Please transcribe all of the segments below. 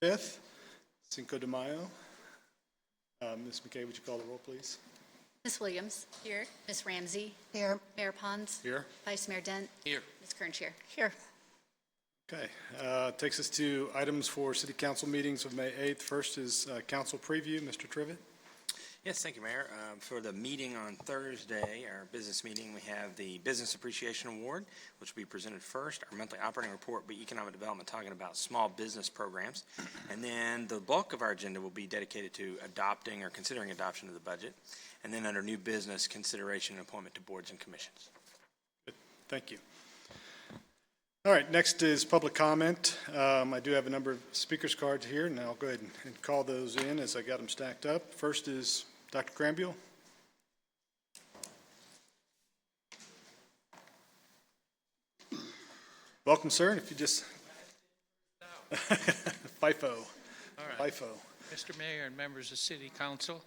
5th, Cinco de Mayo. Ms. McKay, would you call the roll, please? Ms. Williams. Here. Ms. Ramsey. Here. Mayor Pons. Here. Vice Mayor Dent. Here. Ms. Kernshire. Here. Okay, takes us to items for city council meetings of May 8th. First is council preview. Mr. Trivett. Yes, thank you, Mayor. For the meeting on Thursday, our business meeting, we have the Business Appreciation Award, which will be presented first. Our monthly operating report will be economic development, talking about small business programs. And then the bulk of our agenda will be dedicated to adopting or considering adoption of the budget. And then under new business, consideration and appointment to boards and commissions. Good. Thank you. All right, next is public comment. I do have a number of speakers cards here, and I'll go ahead and call those in as I got them stacked up. First is Dr. Granbuell. Welcome, sir. If you just FIFO. All right. FIFO. Mr. Mayor and members of City Council,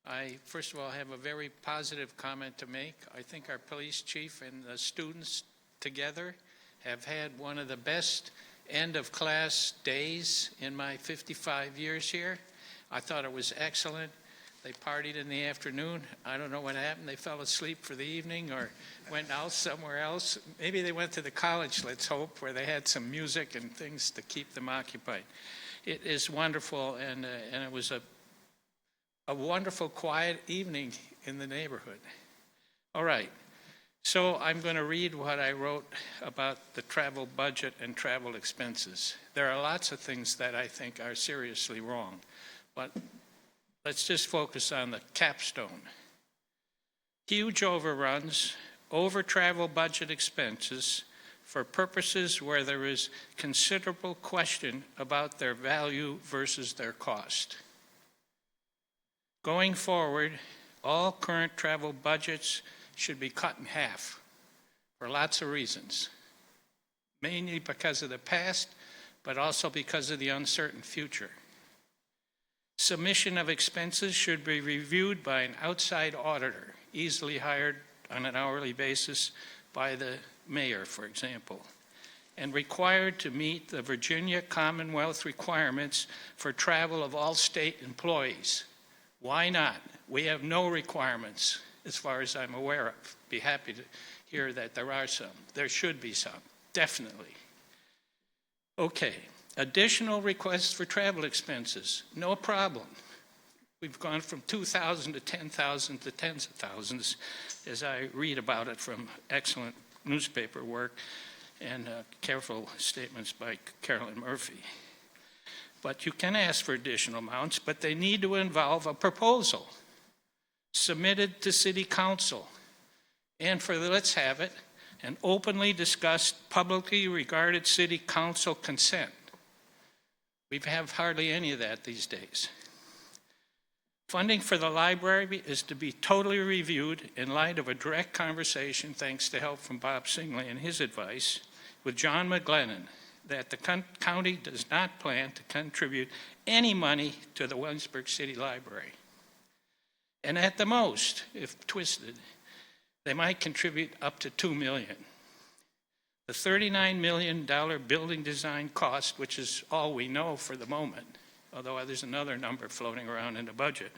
I first of all have a very positive comment to make. I think our police chief and the students together have had one of the best end of class days in my 55 years here. I thought it was excellent. They partied in the afternoon. I don't know what happened. They fell asleep for the evening or went out somewhere else. Maybe they went to the college, let's hope, where they had some music and things to keep them occupied. It is wonderful, and it was a wonderful, quiet evening in the neighborhood. All right, so I'm going to read what I wrote about the travel budget and travel expenses. There are lots of things that I think are seriously wrong, but let's just focus on the capstone. Huge overruns, over-travel budget expenses for purposes where there is considerable question about their value versus their cost. Going forward, all current travel budgets should be cut in half for lots of reasons, mainly because of the past, but also because of the uncertain future. Submission of expenses should be reviewed by an outside auditor, easily hired on an hourly basis by the mayor, for example, and required to meet the Virginia Commonwealth requirements for travel of all state employees. Why not? We have no requirements as far as I'm aware of. Be happy to hear that there are some. There should be some, definitely. Okay. Additional requests for travel expenses, no problem. We've gone from 2,000 to 10,000 to tens of thousands, as I read about it from excellent newspaper work and careful statements by Carolyn Murphy. But you can ask for additional amounts, but they need to involve a proposal submitted to City Council. And for the let's have it, an openly discussed, publicly regarded City Council consent. We have hardly any of that these days. Funding for the library is to be totally reviewed in light of a direct conversation, thanks to help from Bob Singley and his advice, with John McGlennon, that the county does not plan to contribute any money to the Williamsburg City Library. And at the most, if twisted, they might contribute up to $2 million. The $39 million building design cost, which is all we know for the moment, although there's another number floating around in the budget,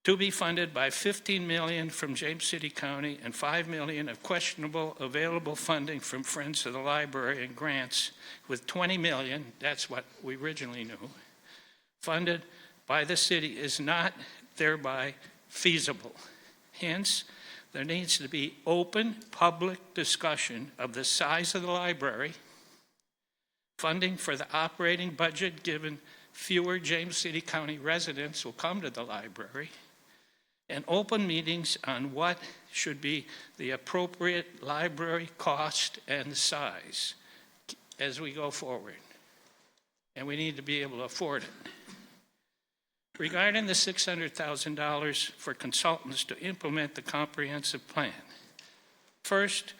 to be funded by $15 million from James City County and $5 million of questionable available funding from Friends of the Library and grants, with $20 million, that's what we originally knew, funded by the city is not thereby feasible. Hence, there needs to be open public discussion of the size of the library, funding for the operating budget given fewer James City County residents will come to the library, and open meetings on what should be the appropriate library cost and size as we go forward. And we need to be able to afford it. Regarding the $600,000 for consultants to implement the comprehensive plan, first,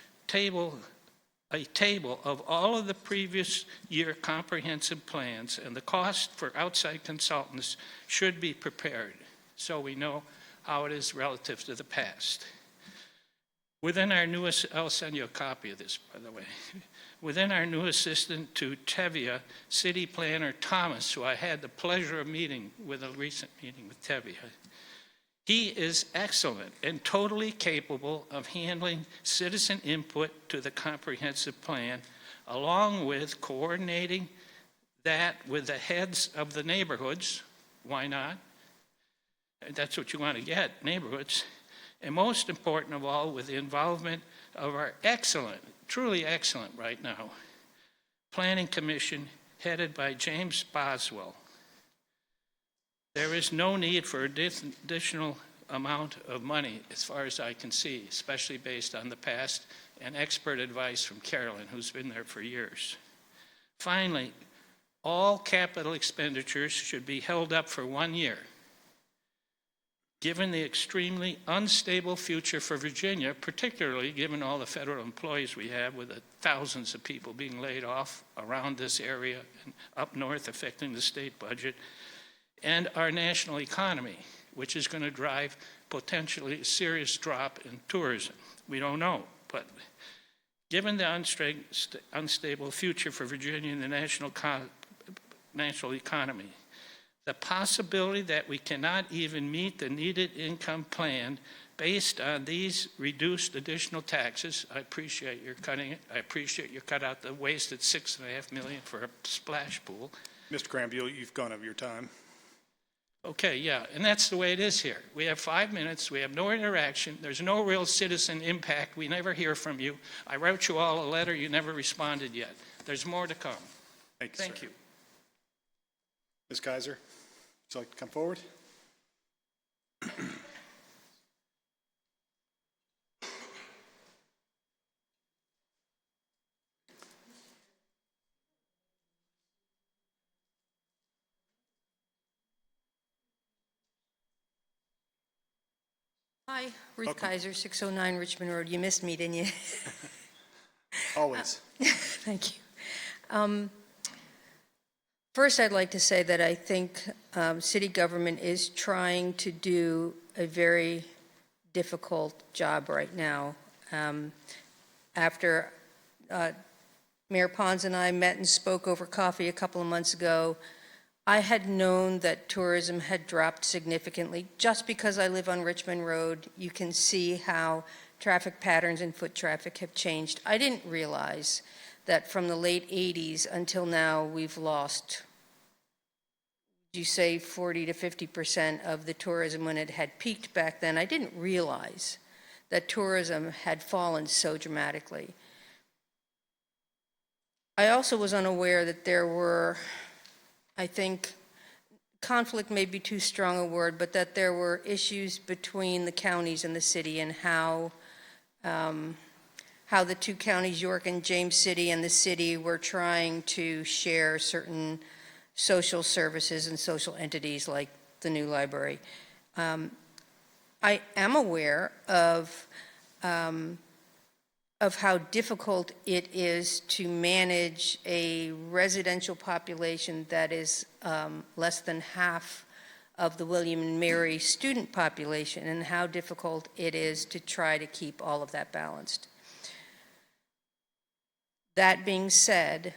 a table of all of the previous year comprehensive plans and the cost for outside consultants should be prepared so we know how it is relative to the past. Within our newest, I'll send you a copy of this, by the way. Within our new assistant to Tevye, City Planner Thomas, who I had the pleasure of meeting with a recent meeting with Tevye, he is excellent and totally capable of handling citizen input to the comprehensive plan, along with coordinating that with the heads of the neighborhoods. Why not? That's what you want to get, neighborhoods. And most important of all, with the involvement of our excellent, truly excellent right now, Planning Commission headed by James Boswell. There is no need for additional amount of money as far as I can see, especially based on the past and expert advice from Carolyn, who's been there for years. Finally, all capital expenditures should be held up for 1 year. Given the extremely unstable future for Virginia, particularly given all the federal employees we have with the thousands of people being laid off around this area and up north affecting the state budget, and our national economy, which is going to drive potentially a serious drop in tourism. We don't know, but given the unstable future for Virginia and the national economy, the possibility that we cannot even meet the needed income plan based on these reduced additional taxes. I appreciate your cutting it. I appreciate you cut out the wasted $6.5 million for a splash pool. Mr. Granville, you've gone over your time. Okay, yeah, and that's the way it is here. We have 5 minutes, we have no interaction, there's no real citizen impact, we never hear from you. I wrote you all a letter, you never responded yet. There's more to come. Thank you. you. Ms. Kaiser, would you like to come forward? Hi, Ruth Welcome. Kaiser, 609 Richmond Road. You missed me, didn't you? Always. Thank you. First, I'd like to say that I think city government is trying to do a very difficult job right now. After Mayor Pons and I met and spoke over coffee a couple of months ago, I had known that tourism had dropped significantly. Just because I live on Richmond Road, you can see how traffic patterns and foot traffic have changed. I didn't realize that from the late 80s until now, we've lost, you say 40 to 50% of the tourism when it had peaked back then. I didn't realize that tourism had fallen so dramatically. I also was unaware that there were, I think, conflict may be too strong a word, but that there were issues between the counties and the city and how the two counties, York and James City, and the city were trying to share certain social services and social entities like the new library. I am aware of how difficult it is to manage a residential population that is less than half of the William and Mary student population, and how difficult it is to try to keep all of that balanced. That being said,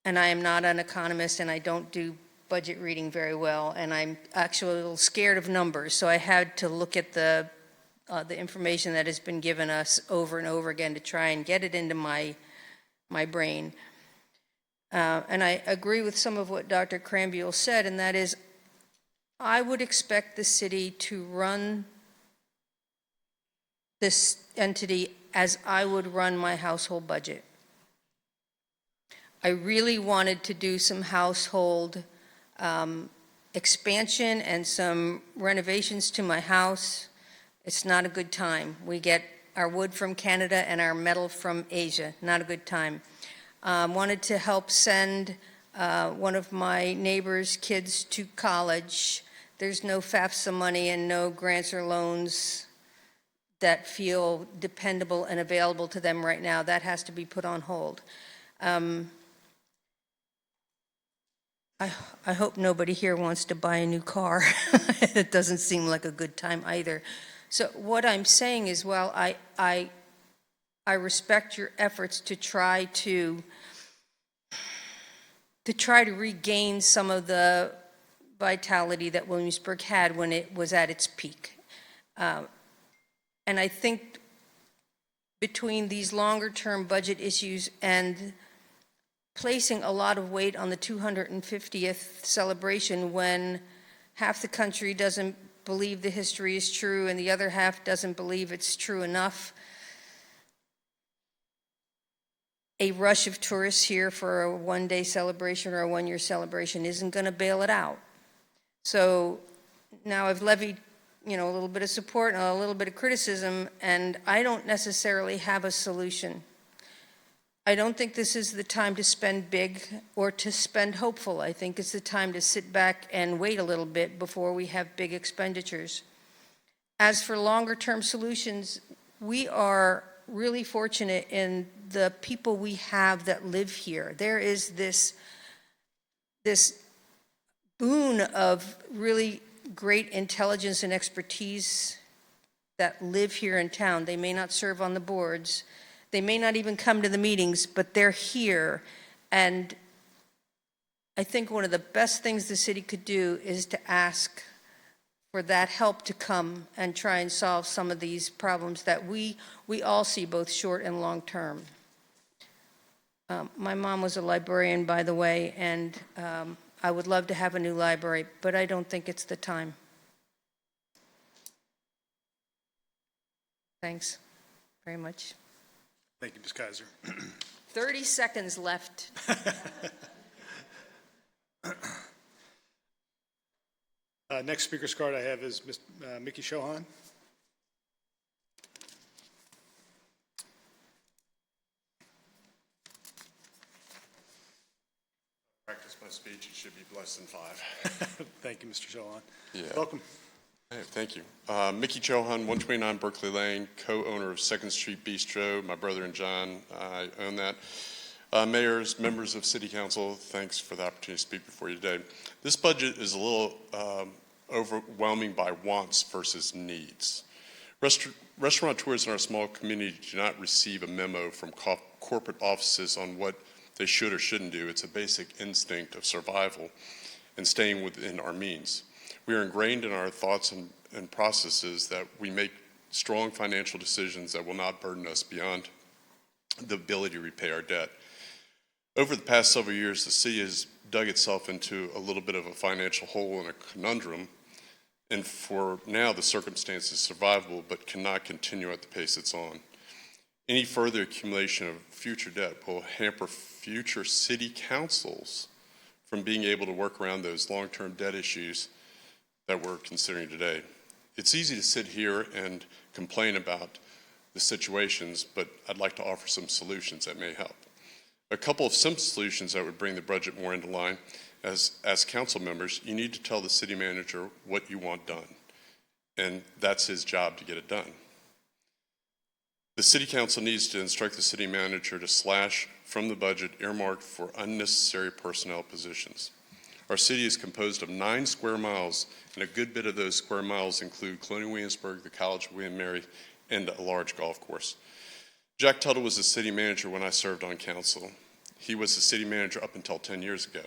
and I am not an economist and I don't do budget reading very well, and I'm actually a little scared of numbers, so I had to look at the information that has been given us over and over again to try and get it into my brain. And I agree with some of what Dr. Cranville said, and that is, I would expect the city to run this entity as I would run my household budget. I really wanted to do some household expansion and some renovations to my house. It's not a good time. We get our wood from Canada and our metal from Asia. Not a good time. Wanted to help send one of my neighbor's kids to college. There's no FAFSA money and no grants or loans that feel dependable and available to them right now. That has to be put on hold. I hope nobody here wants to buy a new car. It doesn't seem like a good time either. So what I'm saying is, well, I I respect your efforts to try to regain some of the vitality that Williamsburg had when it was at its peak. And I think between these longer-term budget issues and placing a lot of weight on the 250th celebration when half the country doesn't believe the history is true and the other half doesn't believe it's true enough, a rush of tourists here for a one-day celebration or a one-year celebration isn't going to bail it out. So now I've levied, a little bit of support and a little bit of criticism, and I don't necessarily have a solution. I don't think this is the time to spend big or to spend hopeful. I think it's the time to sit back and wait a little bit before we have big expenditures. As for longer-term solutions, we are really fortunate in the people we have that live here. There is this boon of really great intelligence and expertise that live here in town. They may not serve on the boards. They may not even come to the meetings, but they're here. And I think one of the best things the city could do is to ask for that help to come and try and solve some of these problems that we all see, both short and long term. My mom was a librarian, by the way, and I would love to have a new library, but I don't think it's the time. Thanks very much. Thank you, Ms. Kaiser. 30 seconds left. Next speaker's card I have is Ms. Mickey Chauhan. Practice my speech, it should be less than 5. Thank you, Mr. Chauhan. Yeah. Welcome. Hey, thank you. Mickey Chauhan, 129 Berkeley Lane, co-owner of 2nd Street Bistro. My brother and John, I own that. Mayors, members of City Council, thanks for the opportunity to speak before you today. This budget is a little overwhelming by wants versus needs. Restaurateurs in our small community do not receive a memo from corporate offices on what they should or shouldn't do. It's a basic instinct of survival and staying within our means. We are ingrained in our thoughts and processes that we make strong financial decisions that will not burden us beyond the ability to repay our debt. Over the past several years, the city has dug itself into a little bit of a financial hole and a conundrum, and for now the circumstance is survivable but cannot continue at the pace it's on. Any further accumulation of future debt will hamper future city councils from being able to work around those long-term debt issues that we're considering today. It's easy to sit here and complain about the situations, but I'd like to offer some solutions that may help. A couple of simple solutions that would bring the budget more into line. As council members, you need to tell the city manager what you want done, and that's his job to get it done. The city council needs to instruct the city manager to slash from the budget earmarked for unnecessary personnel positions. Our city is composed of 9 square miles, and a good bit of those square miles include Colonial Williamsburg, the College of William & Mary, and a large golf course. Jack Tuttle was the city manager when I served on council. He was the city manager up until 10 years ago.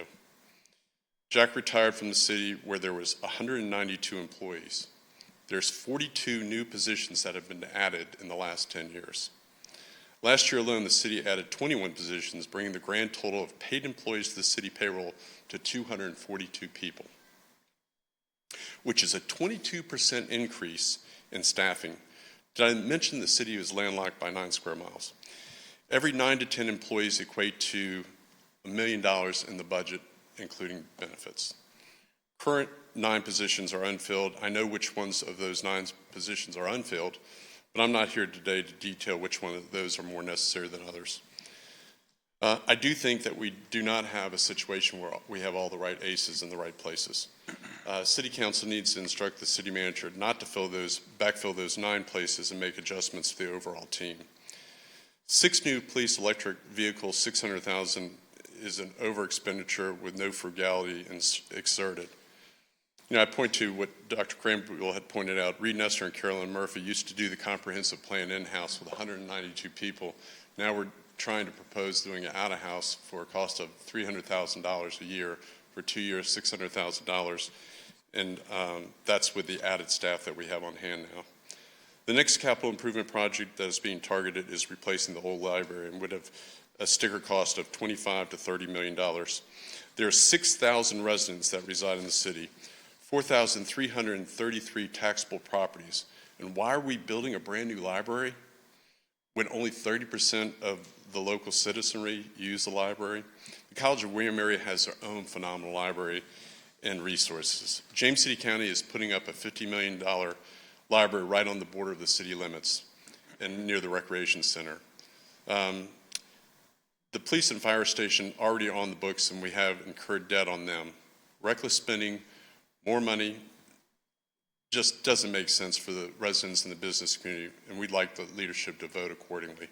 Jack retired from the city where there was 192 employees. There's 42 new positions that have been added in the last 10 years. Last year alone, the city added 21 positions, bringing the grand total of paid employees to the city payroll to 242 people, which is a 22% increase in staffing. Did I mention the city is landlocked by 9 square miles? Every 9 to 10 employees equate to $1 million in the budget, including benefits. Current 9 positions are unfilled. I know which ones of those 9 positions are unfilled, but I'm not here today to detail which one of those are more necessary than others. I do think that we do not have a situation where we have all the right aces in the right places. City Council needs to instruct the city manager not to backfill those 9 places and make adjustments to the overall team. 6 new police electric vehicles, $600,000 is an over expenditure with no frugality exerted. I point to what Dr. Cranbrook had pointed out. Reed Nestor and Carolyn Murphy used to do the comprehensive plan in-house with 192 people. Now we're trying to propose doing it out-of-house for a cost of $300,000 a year for 2 years, $600,000. And that's with the added staff that we have on hand now. The next capital improvement project that is being targeted is replacing the old library and would have a sticker cost of $25 to $30 million. There are 6,000 residents that reside in the city, 4,333 taxable properties. And why are we building a brand new library when only 30% of the local citizenry use the library? The College of William & Mary has their own phenomenal library and resources. James City County is putting up a $50 million library right on the border of the city limits and near the recreation center. The police and fire station already are on the books, and we have incurred debt on them. Reckless spending, more money, just doesn't make sense for the residents and the business community, and we'd like the leadership to vote accordingly.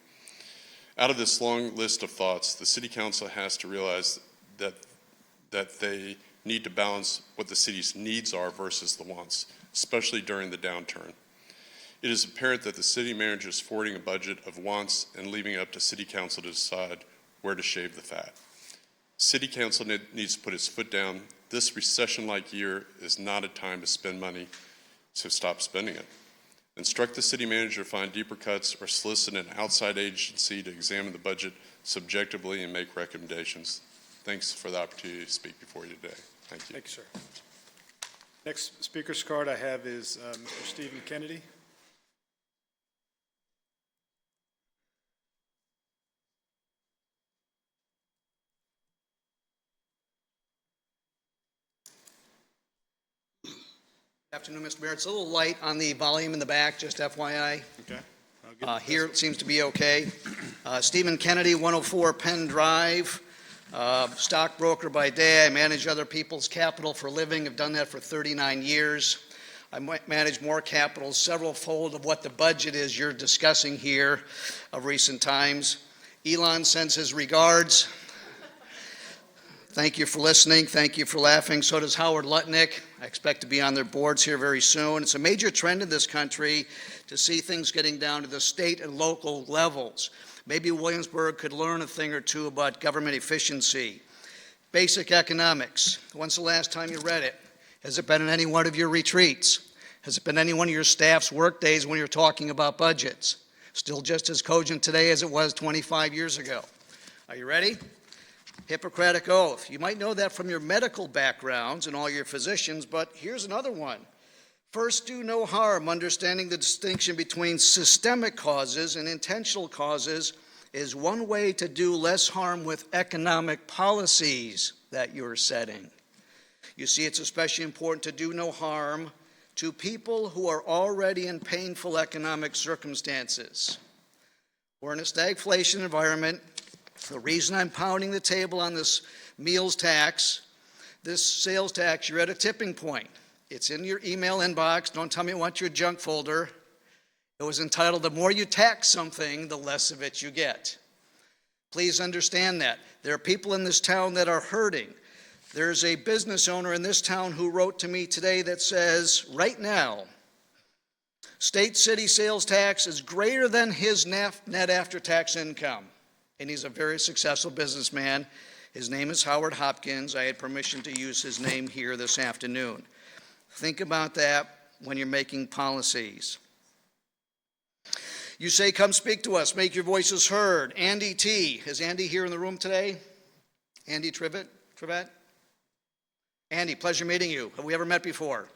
Out of this long list of thoughts, the City Council has to realize that they need to balance what the city's needs are versus the wants, especially during the downturn. It is apparent that the city manager is forwarding a budget of wants and leaving it up to City Council to decide where to shave the fat. City Council needs to put its foot down. This recession-like year is not a time to spend money, so stop spending it. Instruct the city manager to find deeper cuts or solicit an outside agency to examine the budget subjectively and make recommendations. Thanks for the opportunity to speak before you today. Thank you. Thank you, sir. Next speaker's card I have is Mr. Stephen Kennedy. Afternoon, Mr. Mayor. It's a little light on the volume in the back, just FYI. Okay. Here it seems to be okay. Stephen Kennedy, 104 Penn Drive, stockbroker by day. I manage other people's capital for a living. I've done that for 39 years. I manage more capital, several fold of what the budget is you're discussing here of recent times. Elon sends his regards. Thank you for listening. Thank you for laughing. So does Howard Lutnick. I expect to be on their boards here very soon. It's a major trend in this country to see things getting down to the state and local levels. Maybe Williamsburg could learn a thing or two about government efficiency. Basic economics. When's the last time you read it? Has it been in any one of your retreats? Has it been any one of your staff's work days when you're talking about budgets? Still just as cogent today as it was 25 years ago. Are you ready? Hippocratic Oath. You might know that from your medical backgrounds and all your physicians, but here's another one. First, do no harm. Understanding the distinction between systemic causes and intentional causes is one way to do less harm with economic policies that you're setting. You see, it's especially important to do no harm to people who are already in painful economic circumstances. We're in a stagflation environment. The reason I'm pounding the table on this meals tax, this sales tax, you're at a tipping point. It's in your email inbox. Don't tell me it went to your junk folder. It was entitled, "The more you tax something, the less of it you get." Please understand that. There are people in this town that are hurting. There's a business owner in this town who wrote to me today that says, right now, state city sales tax is greater than his net after-tax income. And he's a very successful businessman. His name is Howard Hopkins. I had permission to use his name here this afternoon. Think about that when you're making policies. You say, come speak to us, make your voices heard. Andy T. Is Andy here in the room today? Andy Trivet? Andy, pleasure meeting you. Have we ever met before?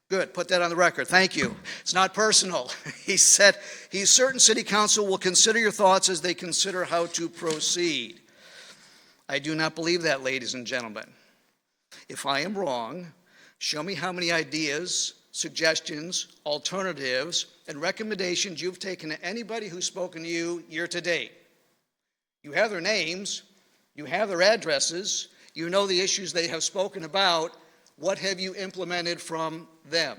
Good, put that on the record. Thank you. It's not personal. He said, he's certain City Council will consider your thoughts as they consider how to proceed. I do not believe that, ladies and gentlemen. If I am wrong, show me how many ideas, suggestions, alternatives, and recommendations you've taken to anybody who's spoken to you year to date. You have their names, you have their addresses, you know the issues they have spoken about. What have you implemented from them?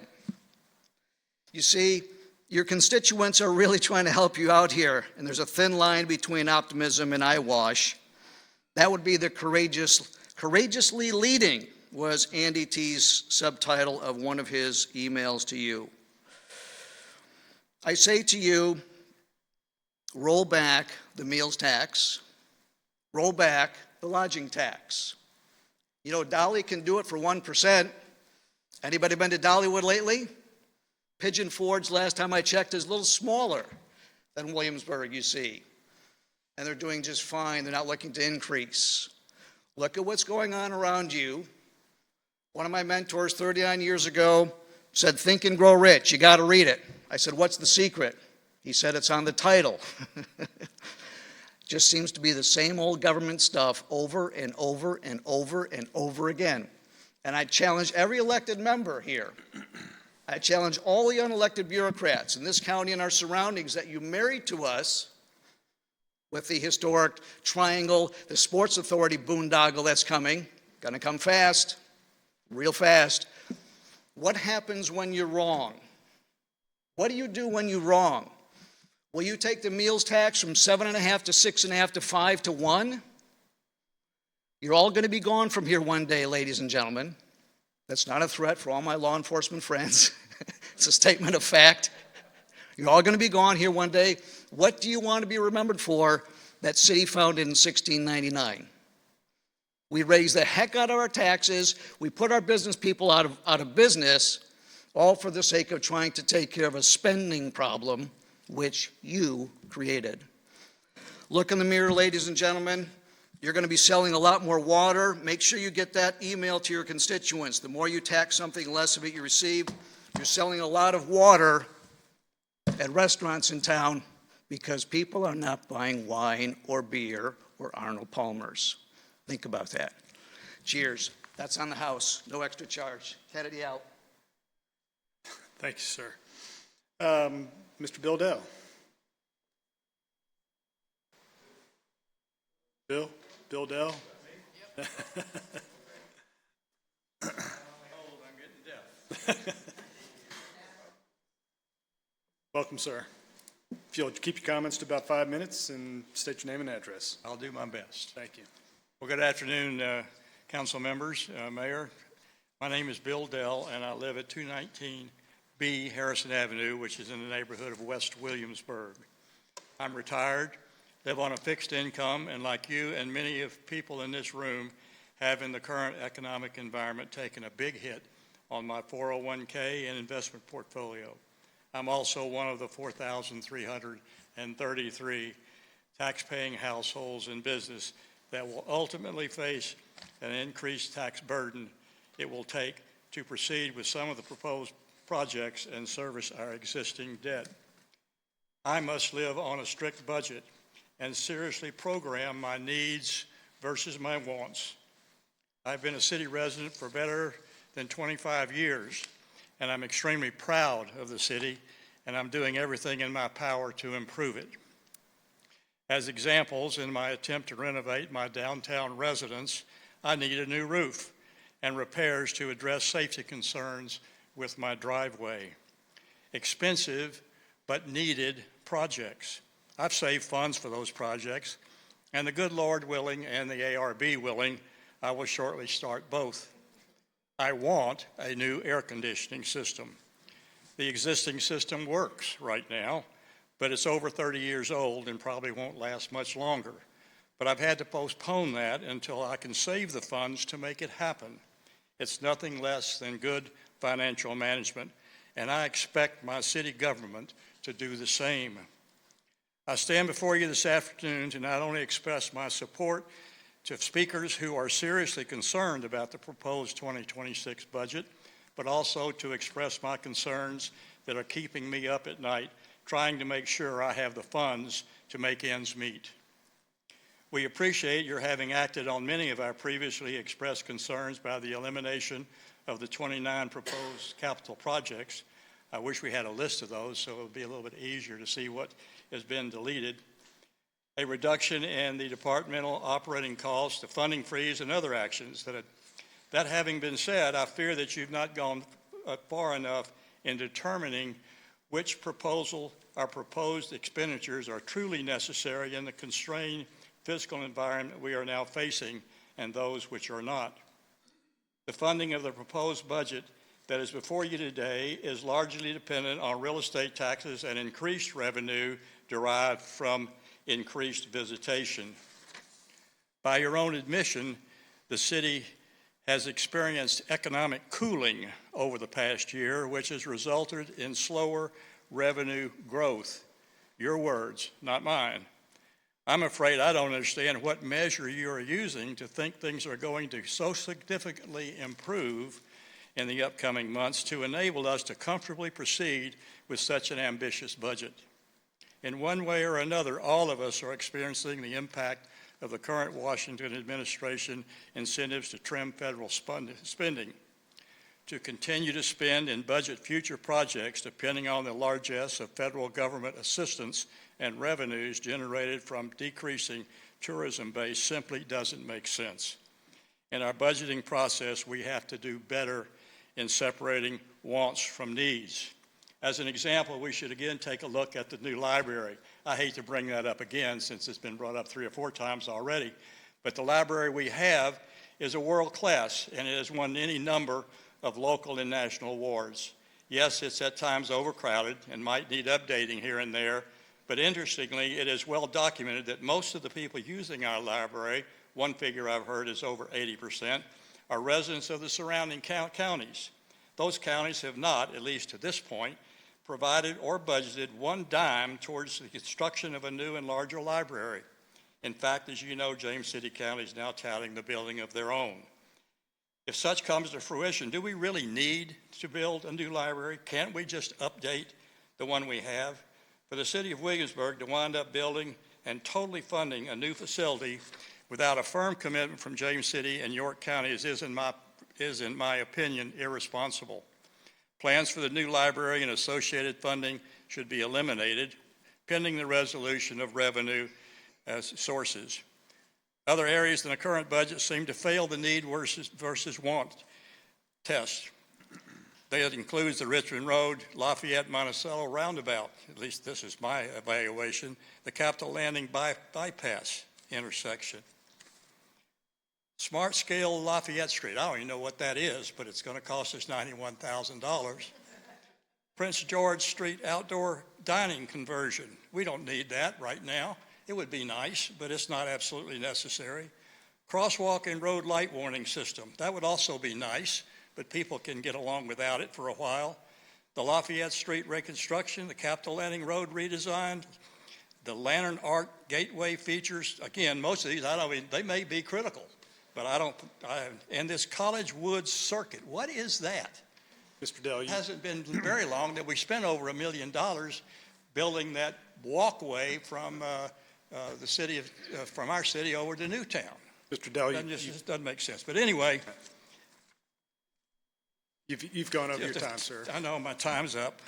You see, your constituents are really trying to help you out here, and there's a thin line between optimism and eyewash. That would be the courageously leading was Andy T's subtitle of one of his emails to you. I say to you, roll back the meals tax, roll back the lodging tax. You know, Dolly can do it for 1%. Anybody been to Dollywood lately? Pigeon Forge, last time I checked, is a little smaller than Williamsburg, you see. And they're doing just fine. They're not looking to increase. Look at what's going on around you. One of my mentors 39 years ago said, "Think and Grow Rich. You got to read it." I said, "What's the secret?" He said, "It's on the title." Just seems to be the same old government stuff over and over and over and over again. And I challenge every elected member here. I challenge all the unelected bureaucrats in this county and our surroundings that you married to us with the historic triangle, the Sports Authority boondoggle that's coming. Going to come fast, real fast. What happens when you're wrong? What do you do when you're wrong? Will you take the meals tax from 7.5 to 6.5 to 5 to 1? You're all going to be gone from here one day, ladies and gentlemen. That's not a threat for all my law enforcement friends. It's a statement of fact. You're all going to be gone here one day. What do you want to be remembered for? That city founded in 1699. We raised the heck out of our taxes. We put our business people out of business, all for the sake of trying to take care of a spending problem which you created. Look in the mirror, ladies and gentlemen. You're going to be selling a lot more water. Make sure you get that email to your constituents. The more you tax something, less of it you receive. You're selling a lot of water at restaurants in town because people are not buying wine or beer or Arnold Palmer's. Think about that. Cheers. That's on the House. No extra charge. Kennedy out. Thank you, sir. Mr. Bill Dell. Bill Dell? Welcome, sir. If you'll keep your comments to about 5 minutes and state your name and address. I'll do my best. Thank you. Well, good afternoon, council members, Mayor. My name is Bill Dell, and I live at 219B Harrison Avenue, which is in the neighborhood of West Williamsburg. I'm retired, live on a fixed income, and like you and many of people in this room have in the current economic environment taken a big hit on my 401k and investment portfolio. I'm also one of the 4,333 tax-paying households in business that will ultimately face an increased tax burden it will take to proceed with some of the proposed projects and service our existing debt. I must live on a strict budget and seriously program my needs versus my wants. I've been a city resident for better than 25 years, and I'm extremely proud of the city, and I'm doing everything in my power to improve it. As examples, in my attempt to renovate my downtown residence, I need a new roof and repairs to address safety concerns with my driveway. Expensive but needed projects. I've saved funds for those projects, and the good Lord willing and the ARB willing, I will shortly start both. I want a new air conditioning system. The existing system works right now, but it's over 30 years old and probably won't last much longer. But I've had to postpone that until I can save the funds to make it happen. It's nothing less than good financial management, and I expect my city government to do the same. I stand before you this afternoon to not only express my support to speakers who are seriously concerned about the proposed 2026 budget, but also to express my concerns that are keeping me up at night, trying to make sure I have the funds to make ends meet. We appreciate your having acted on many of our previously expressed concerns by the elimination of the 29 proposed capital projects. I wish we had a list of those so it would be a little bit easier to see what has been deleted. A reduction in the departmental operating costs, the funding freeze, and other actions. That having been said, I fear that you've not gone far enough in determining which proposed expenditures are truly necessary in the constrained fiscal environment we are now facing and those which are not. The funding of the proposed budget that is before you today is largely dependent on real estate taxes and increased revenue derived from increased visitation. By your own admission, the city has experienced economic cooling over the past year, which has resulted in slower revenue growth. Your words, not mine. I'm afraid I don't understand what measure you are using to think things are going to so significantly improve in the upcoming months to enable us to comfortably proceed with such an ambitious budget. In one way or another, all of us are experiencing the impact of the current Washington administration incentives to trim federal spending, to continue to spend and budget future projects depending on the largesse of federal government assistance and revenues generated from decreasing tourism base simply doesn't make sense. In our budgeting process, we have to do better in separating wants from needs. As an example, we should again take a look at the new library. I hate to bring that up again since it's been brought up 3 or 4 times already, but the library we have is a world class and it has won any number of local and national awards. Yes, it's at times overcrowded and might need updating here and there, but interestingly, it is well documented that most of the people using our library, one figure I've heard is over 80%, are residents of the surrounding counties. Those counties have not, at least to this point, provided or budgeted one dime towards the construction of a new and larger library. In fact, as you know, James City County is now touting the building of their own. If such comes to fruition, do we really need to build a new library? Can't we just update the one we have? For the city of Williamsburg to wind up building and totally funding a new facility without a firm commitment from James City and York counties is, in my opinion, irresponsible. Plans for the new library and associated funding should be eliminated, pending the resolution of revenue sources. Other areas in the current budget seem to fail the need versus want test. That includes the Richmond Road, Lafayette-Monticello roundabout, at least this is my evaluation, the Capitol Landing bypass intersection. Smart Scale Lafayette Street, I don't even know what that is, but it's going to cost us $91,000. Prince George Street outdoor dining conversion, we don't need that right now. It would be nice, but it's not absolutely necessary. Crosswalk and road light warning system, that would also be nice, but people can get along without it for a while. The Lafayette Street reconstruction, the Capitol Landing Road redesign, the Lantern Arc Gateway features, again, most of these, they may be critical, but and this College Woods Circuit, what is that? Mr. Dell, It hasn't been very long that we spent over $1 million building that walkway from the city from our city over to Newtown. Mr. Dell, Just doesn't make sense. But anyway, you've gone over your time, sir. I know my time's up.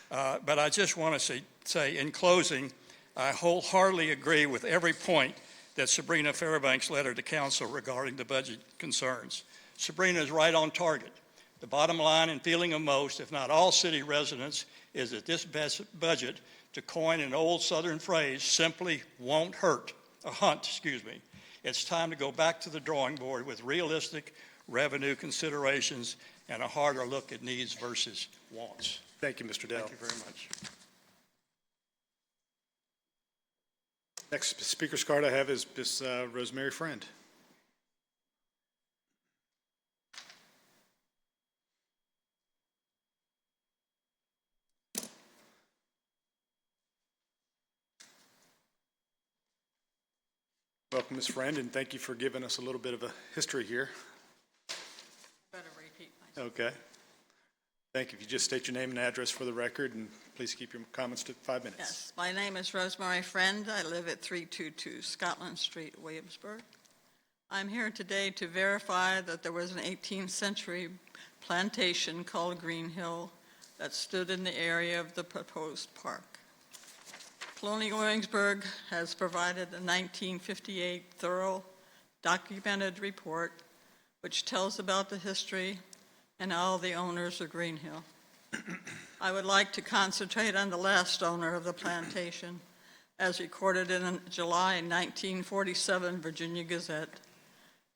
But I just want to say in closing, I wholeheartedly agree with every point that Sabrina Fairbanks' letter to council regarding the budget concerns. Sabrina is right on target. The bottom line and feeling of most, if not all city residents, is that this budget, to coin an old Southern phrase, simply won't hurt. It's time to go back to the drawing board with realistic revenue considerations and a harder look at needs versus wants. Thank you, Mr. Dell. Thank you very much. Next speaker's card I have is Ms. Rosemary Friend. Welcome, Ms. Friend, and thank you for giving us a little bit of a history here. Better repeat myself. Okay. Thank you. If you just state your name and address for the record, and please keep your comments to 5 minutes. Yes, my name is Rosemary Friend. I live at 322 Scotland Street, Williamsburg. I'm here today to verify that there was an 18th century plantation called Green Hill that stood in the area of the proposed park. Colonial Williamsburg has provided a 1958 thorough documented report which tells about the history and all the owners of Green Hill. I would like to concentrate on the last owner of the plantation, as recorded in a July 1947 Virginia Gazette.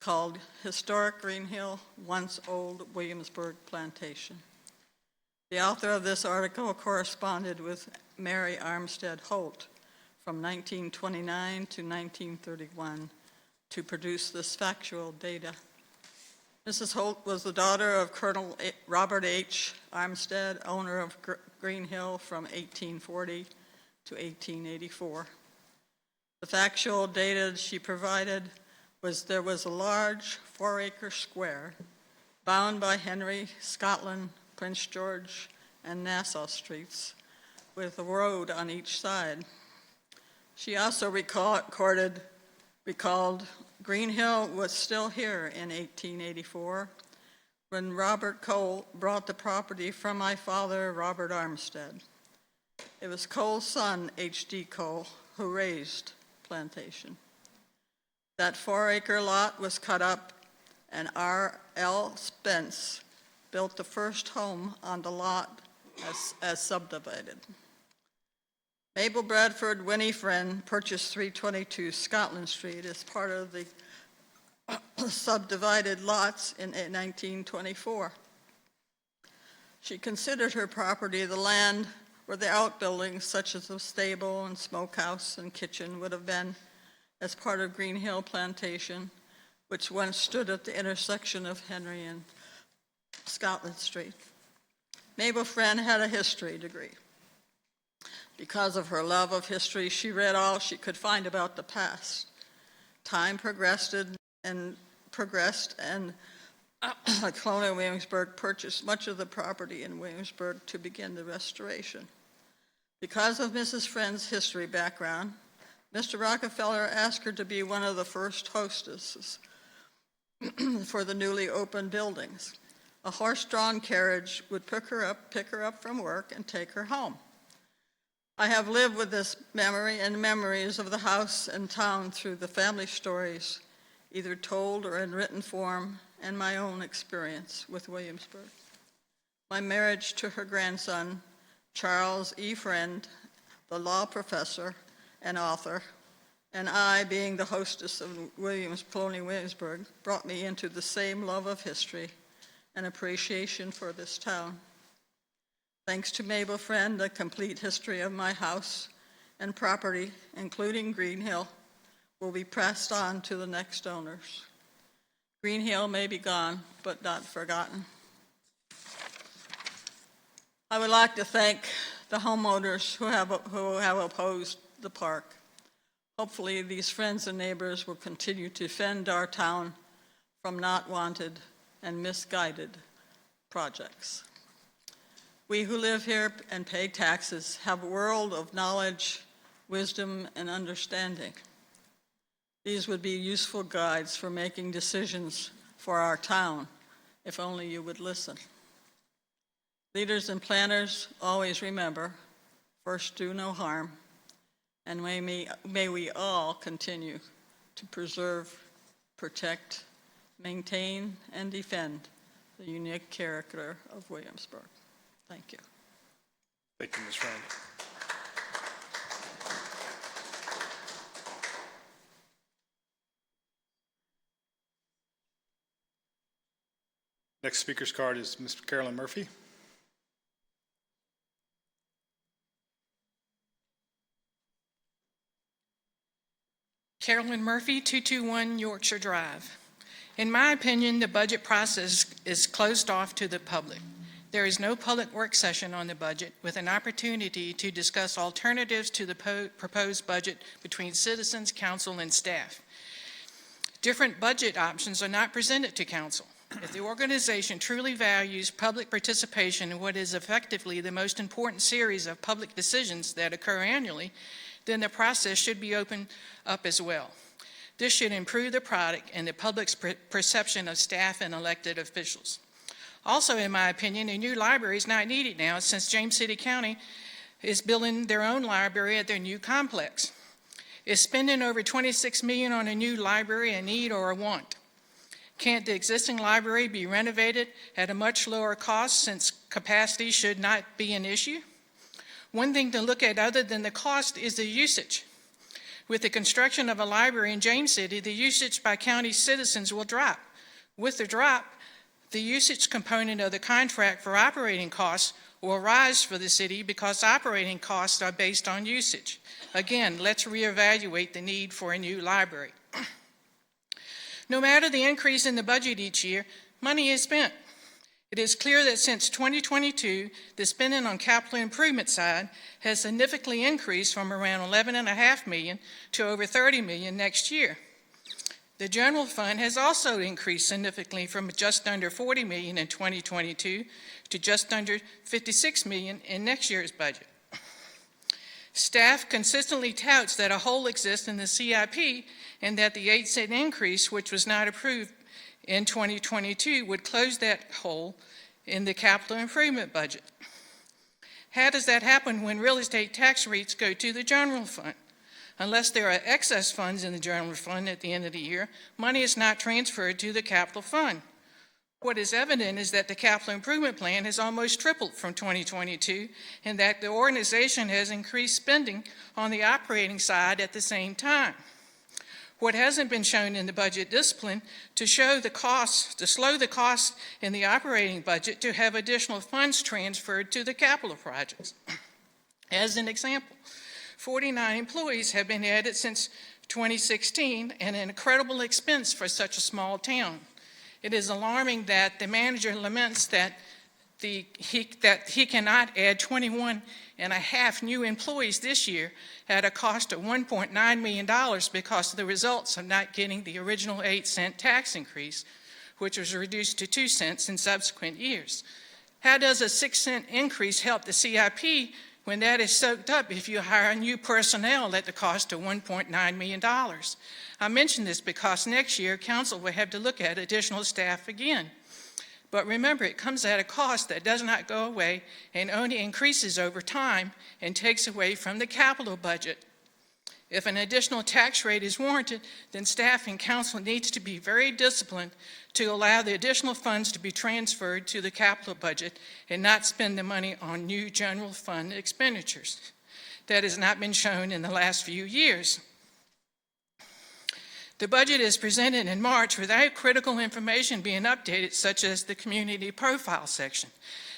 called Historic Green Hill, Once Old Williamsburg Plantation. The author of this article corresponded with Mary Armstead Holt from 1929 to 1931 to produce this factual data. Mrs. Holt was the daughter of Colonel Robert H. Armstead, owner of Green Hill from 1840 to 1884. The factual data she provided was there was a large 4-acre square bound by Henry, Scotland, Prince George, and Nassau streets with a road on each side. She also recalled Green Hill was still here in 1884 when Robert Cole brought the property from my father, Robert Armstead. It was Cole's son, H.D. Cole, who raised plantation. That 4-acre lot was cut up, and R.L. Spence built the first home on the lot as subdivided. Mabel Bradford Winnie Friend purchased 322 Scotland Street as part of the subdivided lots in 1924. She considered her property the land where the outbuildings such as the stable and smokehouse and kitchen would have been as part of Green Hill Plantation, which once stood at the intersection of Henry and Scotland Street. Mabel Friend had a history degree. Because of her love of history, she read all she could find about the past. Time progressed, and Colonial Williamsburg purchased much of the property in Williamsburg to begin the restoration. Because of Mrs. Friend's history background, Mr. Rockefeller asked her to be one of the first hostesses for the newly opened buildings. A horse-drawn carriage would pick her up from work and take her home. I have lived with this memory and memories of the house and town through the family stories, either told or in written form, and my own experience with Williamsburg. My marriage to her grandson, Charles E. Friend, the law professor and author, and I being the hostess of Colonial Williamsburg, brought me into the same love of history and appreciation for this town. Thanks to Mabel Friend, the complete history of my house and property, including Green Hill, will be passed on to the next owners. Green Hill may be gone, but not forgotten. I would like to thank the homeowners who have opposed the park. Hopefully, these friends and neighbors will continue to defend our town from not wanted and misguided projects. We who live here and pay taxes have a world of knowledge, wisdom, and understanding. These would be useful guides for making decisions for our town, if only you would listen. Leaders and planners, always remember, first do no harm, and may we all continue to preserve, protect, maintain, and defend the unique character of Williamsburg. Thank you. Thank you, Ms. Friend. Next speaker's card is Ms. Carolyn Murphy. Carolyn Murphy, 221 Yorkshire Drive. In my opinion, the budget process is closed off to the public. There is no public work session on the budget with an opportunity to discuss alternatives to the proposed budget between citizens, council, and staff. Different budget options are not presented to council. If the organization truly values public participation in what is effectively the most important series of public decisions that occur annually, then the process should be opened up as well. This should improve the product and the public's perception of staff and elected officials. Also, in my opinion, a new library is not needed now since James City County is building their own library at their new complex. Is spending over $26 million on a new library a need or a want? Can't the existing library be renovated at a much lower cost since capacity should not be an issue? One thing to look at other than the cost is the usage. With the construction of a library in James City, the usage by county citizens will drop. With the drop, the usage component of the contract for operating costs will rise for the city because operating costs are based on usage. Again, let's reevaluate the need for a new library. No matter the increase in the budget each year, money is spent. It is clear that since 2022, the spending on capital improvement side has significantly increased from around $11.5 million to over $30 million next year. The general fund has also increased significantly from just under $40 million in 2022 to just under $56 million in next year's budget. Staff consistently touts that a hole exists in the CIP and that the 8-cent increase, which was not approved in 2022, would close that hole in the capital improvement budget. How does that happen when real estate tax rates go to the general fund? Unless there are excess funds in the general fund at the end of the year, money is not transferred to the capital fund. What is evident is that the capital improvement plan has almost tripled from 2022 and that the organization has increased spending on the operating side at the same time. What hasn't been shown in the budget discipline to slow the costs in the operating budget to have additional funds transferred to the capital projects. As an example, 49 employees have been added since 2016, and an incredible expense for such a small town. It is alarming that the manager laments that he cannot add 21 and a half new employees this year at a cost of $1.9 million because of the results of not getting the original 8-cent tax increase, which was reduced to 2 cents in subsequent years. How does a 6-cent increase help the CIP when that is soaked up if you hire new personnel at the cost of $1.9 million? I mention this because next year, council will have to look at additional staff again. But remember, it comes at a cost that does not go away and only increases over time and takes away from the capital budget. If an additional tax rate is warranted, then staff and council needs to be very disciplined to allow the additional funds to be transferred to the capital budget and not spend the money on new general fund expenditures. That has not been shown in the last few years. The budget is presented in March without critical information being updated, such as the community profile section,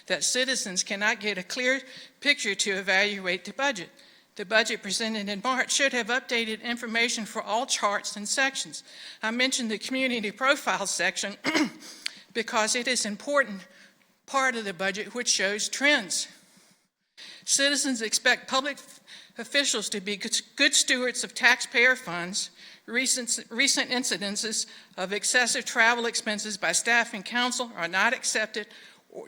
that citizens cannot get a clear picture to evaluate the budget. The budget presented in March should have updated information for all charts and sections. I mentioned the community profile section because it is an important part of the budget which shows trends. Citizens expect public officials to be good stewards of taxpayer funds. Recent incidences of excessive travel expenses by staff and council are not accepted,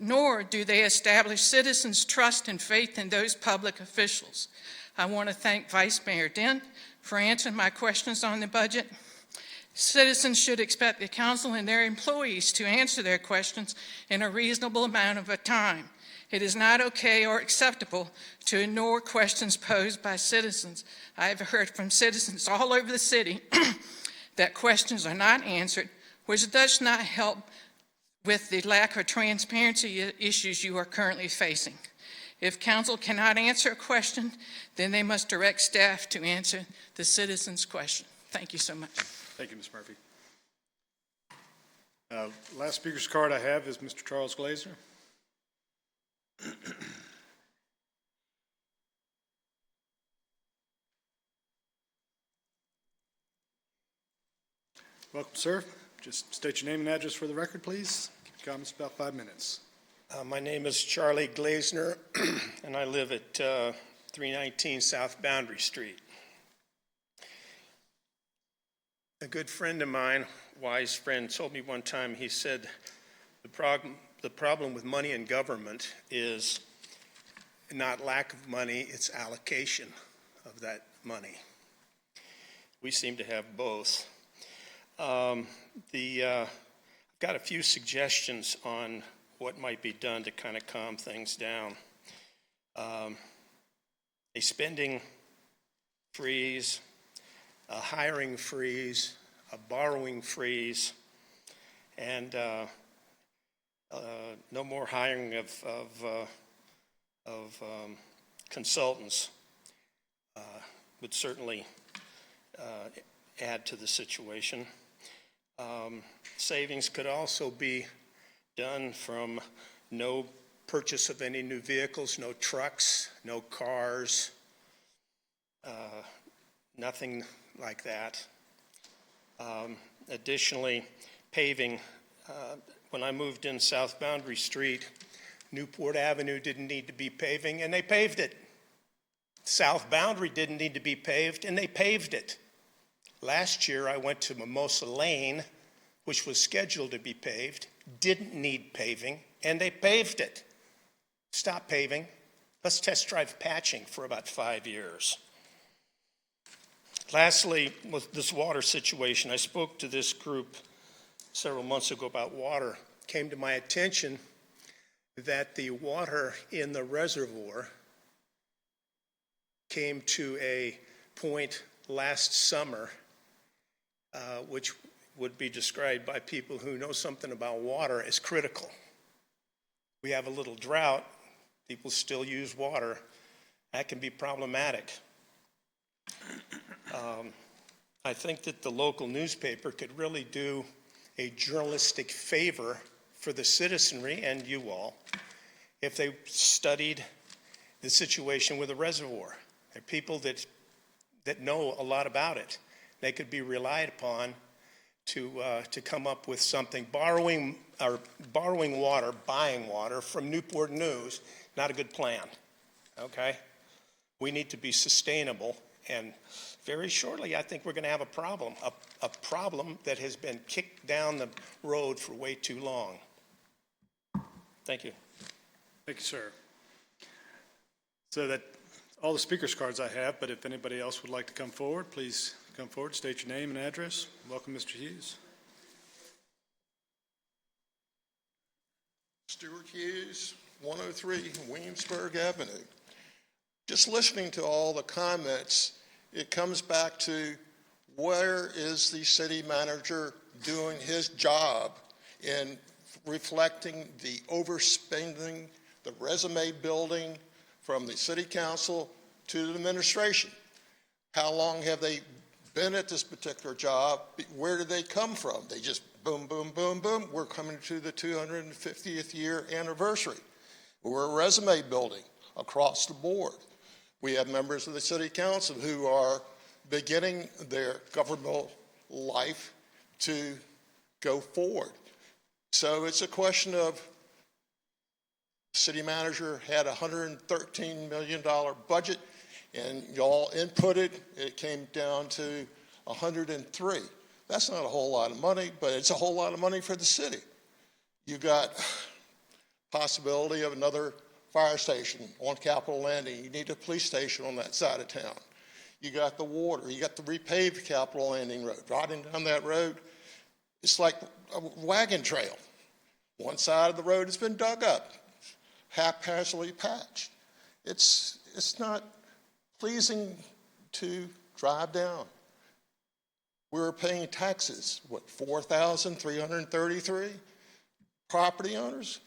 nor do they establish citizens' trust and faith in those public officials. I want to thank Vice Mayor Dent for answering my questions on the budget. Citizens should expect the council and their employees to answer their questions in a reasonable amount of time. It is not okay or acceptable to ignore questions posed by citizens. I have heard from citizens all over the city that questions are not answered, which does not help with the lack of transparency issues you are currently facing. If council cannot answer a question, then they must direct staff to answer the citizen's question. Thank you so much. Thank you, Ms. Murphy. Last speaker's card I have is Mr. Charles Glazer. Welcome, sir. Just state your name and address for the record, please. Comments about 5 minutes. My name is Charlie Glazner, and I live at 319 South Boundary Street. A good friend of mine, wise friend, told me one time, he said, the problem with money in government is not lack of money, it's allocation of that money. We seem to have both. I've got a few suggestions on what might be done to kind of calm things down. A spending freeze, a hiring freeze, a borrowing freeze, and no more hiring of consultants would certainly add to the situation. Savings could also be done from no purchase of any new vehicles, no trucks, no cars, nothing like that. Additionally, paving. When I moved in South Boundary Street, Newport Avenue didn't need to be paving, and they paved it. South Boundary didn't need to be paved, and they paved it. Last year, I went to Mimosa Lane, which was scheduled to be paved, didn't need paving, and they paved it. Stop paving. Let's test drive patching for about 5 years. Lastly, with this water situation, I spoke to this group several months ago about water. It came to my attention that the water in the reservoir came to a point last summer, which would be described by people who know something about water as critical. We have a little drought. People still use water. That can be problematic. I think that the local newspaper could really do a journalistic favor for the citizenry and you all if they studied the situation with the reservoir. There are people that know a lot about it. They could be relied upon to come up with something. Borrowing water, buying water from Newport News, not a good plan, okay? We need to be sustainable, and very shortly, I think we're going to have a problem that has been kicked down the road for way too long. Thank you. Thank you, sir. So that all the speakers cards I have, but if anybody else would like to come forward, please come forward, state your name and address. Welcome, Mr. Hughes. Stuart Hughes, 103 Williamsburg Avenue. Just listening to all the comments, it comes back to where is the city manager doing his job in reflecting the overspending, the resume building from the city council to the administration? How long have they been at this particular job? Where did they come from? They just boom, boom, boom, boom. We're coming to the 250th year anniversary. We're a resume building across the board. We have members of the city council who are beginning their governmental life to go forward. So it's a question of city manager had a $113 million budget and y'all inputted, it came down to 103. That's not a whole lot of money, but it's a whole lot of money for the city. You got possibility of another fire station on Capitol Landing. You need a police station on that side of town. You got the water. You got the repaved Capitol Landing Road. Riding down that road, it's like a wagon trail. One side of the road has been dug up, haphazardly patched. It's not pleasing to drive down. We're paying taxes, what, $4,333? Property owners?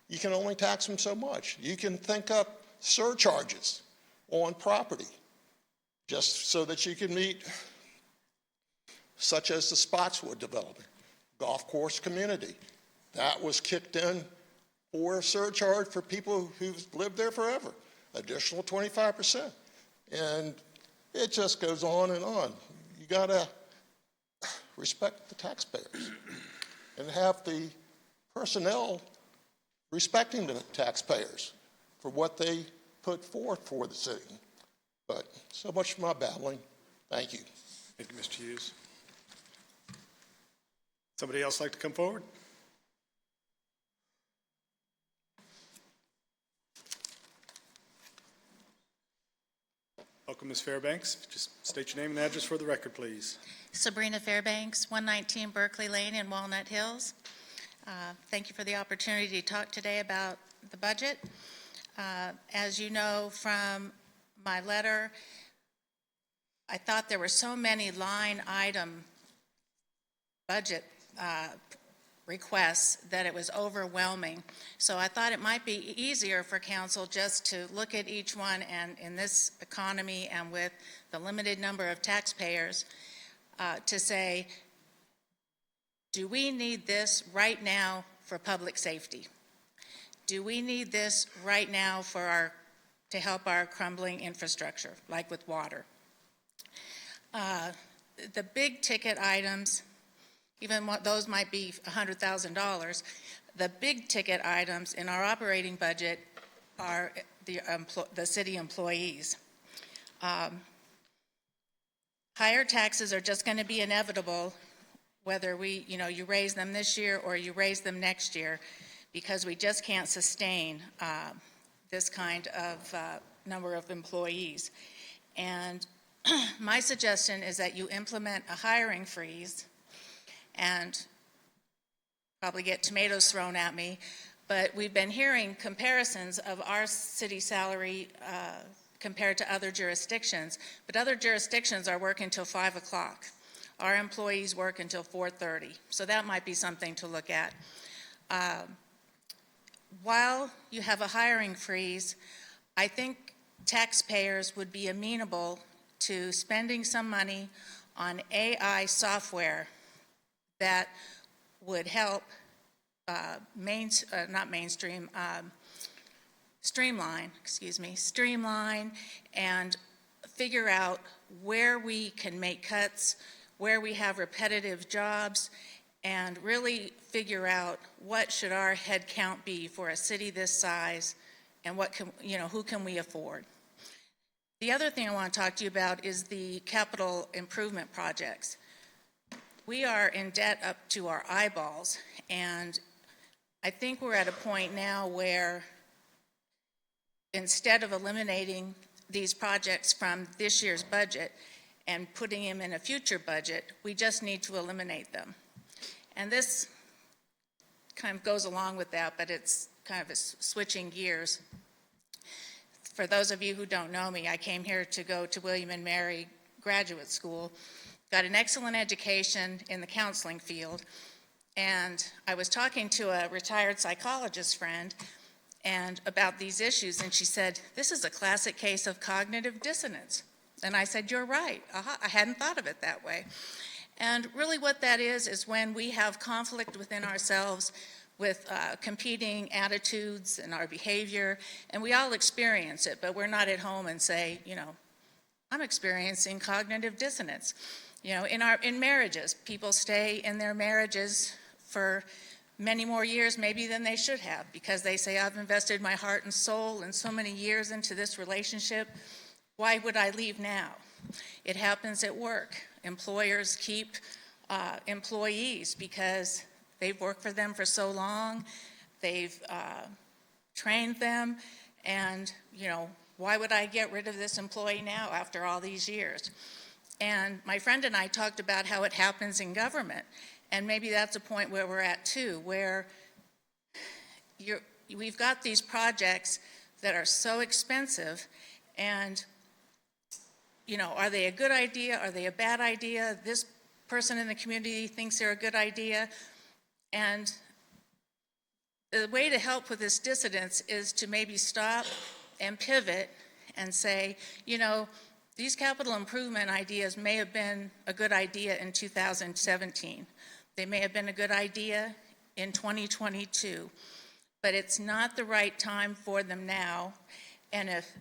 You can only tax them so much. You can think up surcharges on property just so that you can meet, such as the Spotswood development, golf course community. That was kicked in for a surcharge for people who've lived there forever, additional 25%. And it just goes on and on. You gotta respect the taxpayers and have the personnel respecting the taxpayers for what they put forth for the city. But so much for my babbling. Thank you. Thank you, Mr. Hughes. Somebody else like to come forward? Welcome, Ms. Fairbanks. Just state your name and address for the record, please. Sabrina Fairbanks, 119 Berkeley Lane in Walnut Hills. Thank you for the opportunity to talk today about the budget. As you know from my letter, I thought there were so many line item budget requests that it was overwhelming. So I thought it might be easier for council just to look at each one, and in this economy and with the limited number of taxpayers, to say, do we need this right now for public safety? Do we need this right now to help our crumbling infrastructure, like with water? The big ticket items, even what those might be $100,000, the big ticket items in our operating budget are the city employees. Higher taxes are just going to be inevitable, whether you raise them this year or you raise them next year, because we just can't sustain this kind of number of employees. And my suggestion is that you implement a hiring freeze, and probably get tomatoes thrown at me, but we've been hearing comparisons of our city salary compared to other jurisdictions, but other jurisdictions are working till 5 o'clock. Our employees work until 4:30, so that might be something to look at. While you have a hiring freeze, I think taxpayers would be amenable to spending some money on AI software that would help streamline and figure out where we can make cuts, where we have repetitive jobs, and really figure out what should our head count be for a city this size, and who can we afford. The other thing I want to talk to you about is the capital improvement projects. We are in debt up to our eyeballs, and I think we're at a point now where instead of eliminating these projects from this year's budget and putting them in a future budget, we just need to eliminate them. And this kind of goes along with that, but it's kind of switching gears. For those of you who don't know me, I came here to go to William and Mary Graduate School, got an excellent education in the counseling field, and I was talking to a retired psychologist friend and about these issues, and she said, "This is a classic case of cognitive dissonance." And I said, "You're right. I hadn't thought of it that way." And really what that is when we have conflict within ourselves with competing attitudes and our behavior, and we all experience it, but we're not at home and say, I'm experiencing cognitive dissonance. In marriages, people stay in their marriages for many more years maybe than they should have, because they say, I've invested my heart and soul and so many years into this relationship. Why would I leave now? It happens at work. Employers keep employees because they've worked for them for so long, they've trained them, and, why would I get rid of this employee now after all these years? And my friend and I talked about how it happens in government, and maybe that's a point where we're at too, where we've got these projects that are so expensive, and, are they a good idea? Are they a bad idea? This person in the community thinks they're a good idea. And the way to help with this dissonance is to maybe stop and pivot and say, these capital improvement ideas may have been a good idea in 2017. They may have been a good idea in 2022, but it's not the right time for them now. And if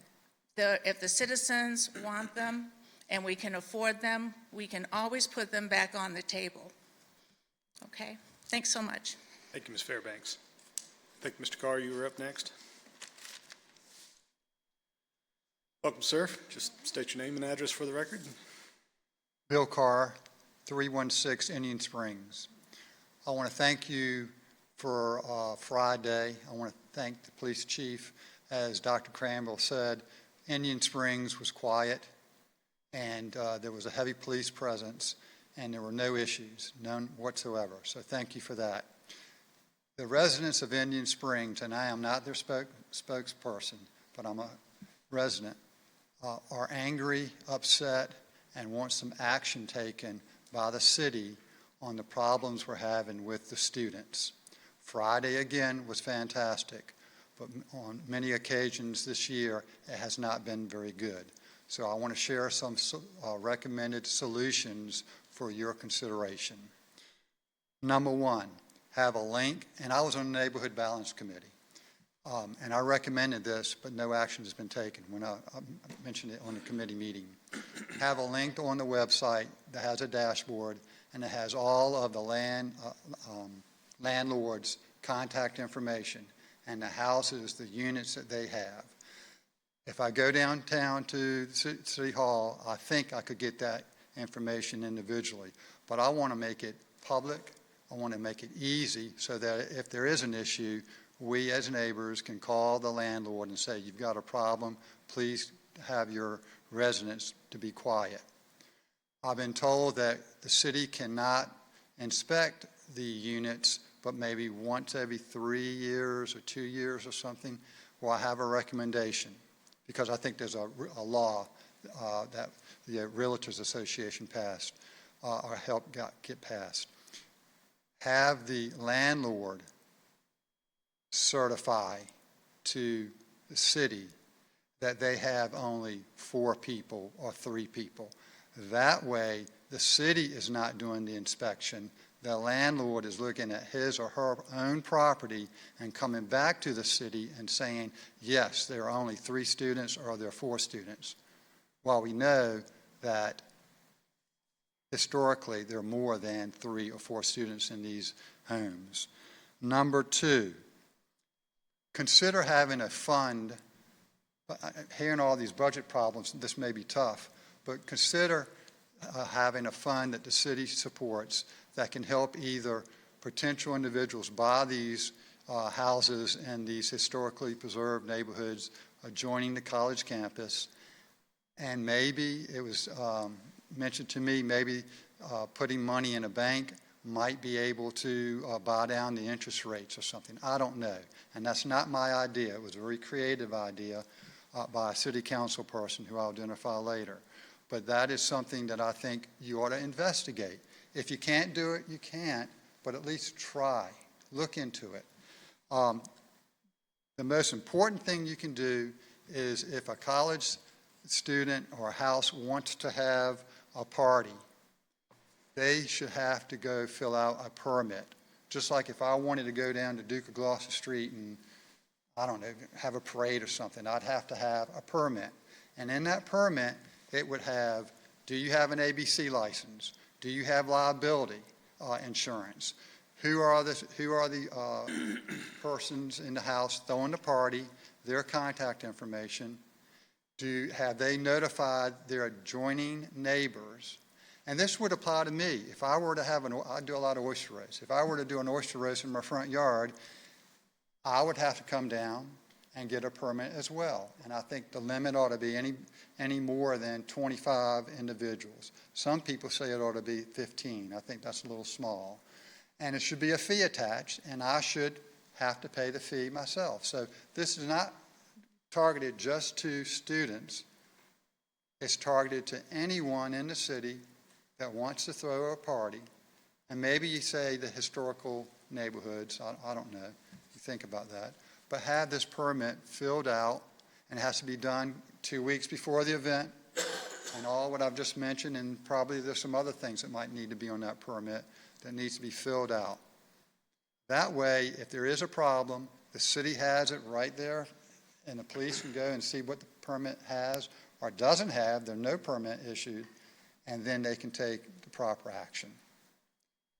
the citizens want them and we can afford them, we can always put them back on the table. Okay? Thanks so much. Thank you, Ms. Fairbanks. I think, Mr. Carr, you were up next. Welcome, sir. Just state your name and address for the record. Bill Carr, 316 Indian Springs. I want to thank you for Friday. I want to thank the police chief. As Dr. Cranville said, Indian Springs was quiet, and there was a heavy police presence, and there were no issues, none whatsoever. So thank you for that. The residents of Indian Springs, and I am not their spokesperson, but I'm a resident, are angry, upset, and want some action taken by the city on the problems we're having with the students. Friday, again, was fantastic, but on many occasions this year, it has not been very good. So I want to share some recommended solutions for your consideration. Number one, have a link, and I was on the Neighborhood Balance Committee, and I recommended this, but no action has been taken when I mentioned it on the committee meeting. Have a link on the website that has a dashboard, and it has all of the landlords' contact information and the houses, the units that they have. If I go downtown to City Hall, I think I could get that information individually, but I want to make it public. I want to make it easy so that if there is an issue, we as neighbors can call the landlord and say, you've got a problem, please have your residents to be quiet. I've been told that the city cannot inspect the units, but maybe once every 3 years or 2 years or something. Well, I have a recommendation, because I think there's a law that the Realtors Association passed, or helped get passed. Have the landlord certify to the city that they have only 4 people or 3 people. That way, the city is not doing the inspection. The landlord is looking at his or her own property and coming back to the city and saying, yes, there are only 3 students or there are 4 students. While we know that historically there are more than 3 or 4 students in these homes. Number 2, consider having a fund. Hearing all these budget problems, this may be tough, but consider having a fund that the city supports that can help either potential individuals buy these houses in these historically preserved neighborhoods adjoining the college campus. And maybe it was mentioned to me, maybe putting money in a bank might be able to buy down the interest rates or something. I don't know. And that's not my idea. It was a very creative idea by a city council person who I'll identify later. But that is something that I think you ought to investigate. If you can't do it, you can't, but at least try. Look into it. The most important thing you can do is if a college student or a house wants to have a party, they should have to go fill out a permit. Just like if I wanted to go down to Duke of Gloucester Street and, I don't know, have a parade or something, I'd have to have a permit. And in that permit, it would have, do you have an ABC license? Do you have liability insurance? Who are the persons in the house throwing the party, their contact information? Have they notified their adjoining neighbors? And this would apply to me. If I were to have I do a lot of oyster roast. If I were to do an oyster roast in my front yard, I would have to come down and get a permit as well. And I think the limit ought to be any more than 25 individuals. Some people say it ought to be 15. I think that's a little small. And it should be a fee attached, and I should have to pay the fee myself. So this is not targeted just to students. It's targeted to anyone in the city that wants to throw a party. And maybe you say the historical neighborhoods, I don't know, you think about that. But have this permit filled out, and it has to be done 2 weeks before the event, and all what I've just mentioned, and probably there's some other things that might need to be on that permit that needs to be filled out. That way, if there is a problem, the city has it right there, and the police can go and see what the permit has or doesn't have, there's no permit issued, and then they can take the proper action.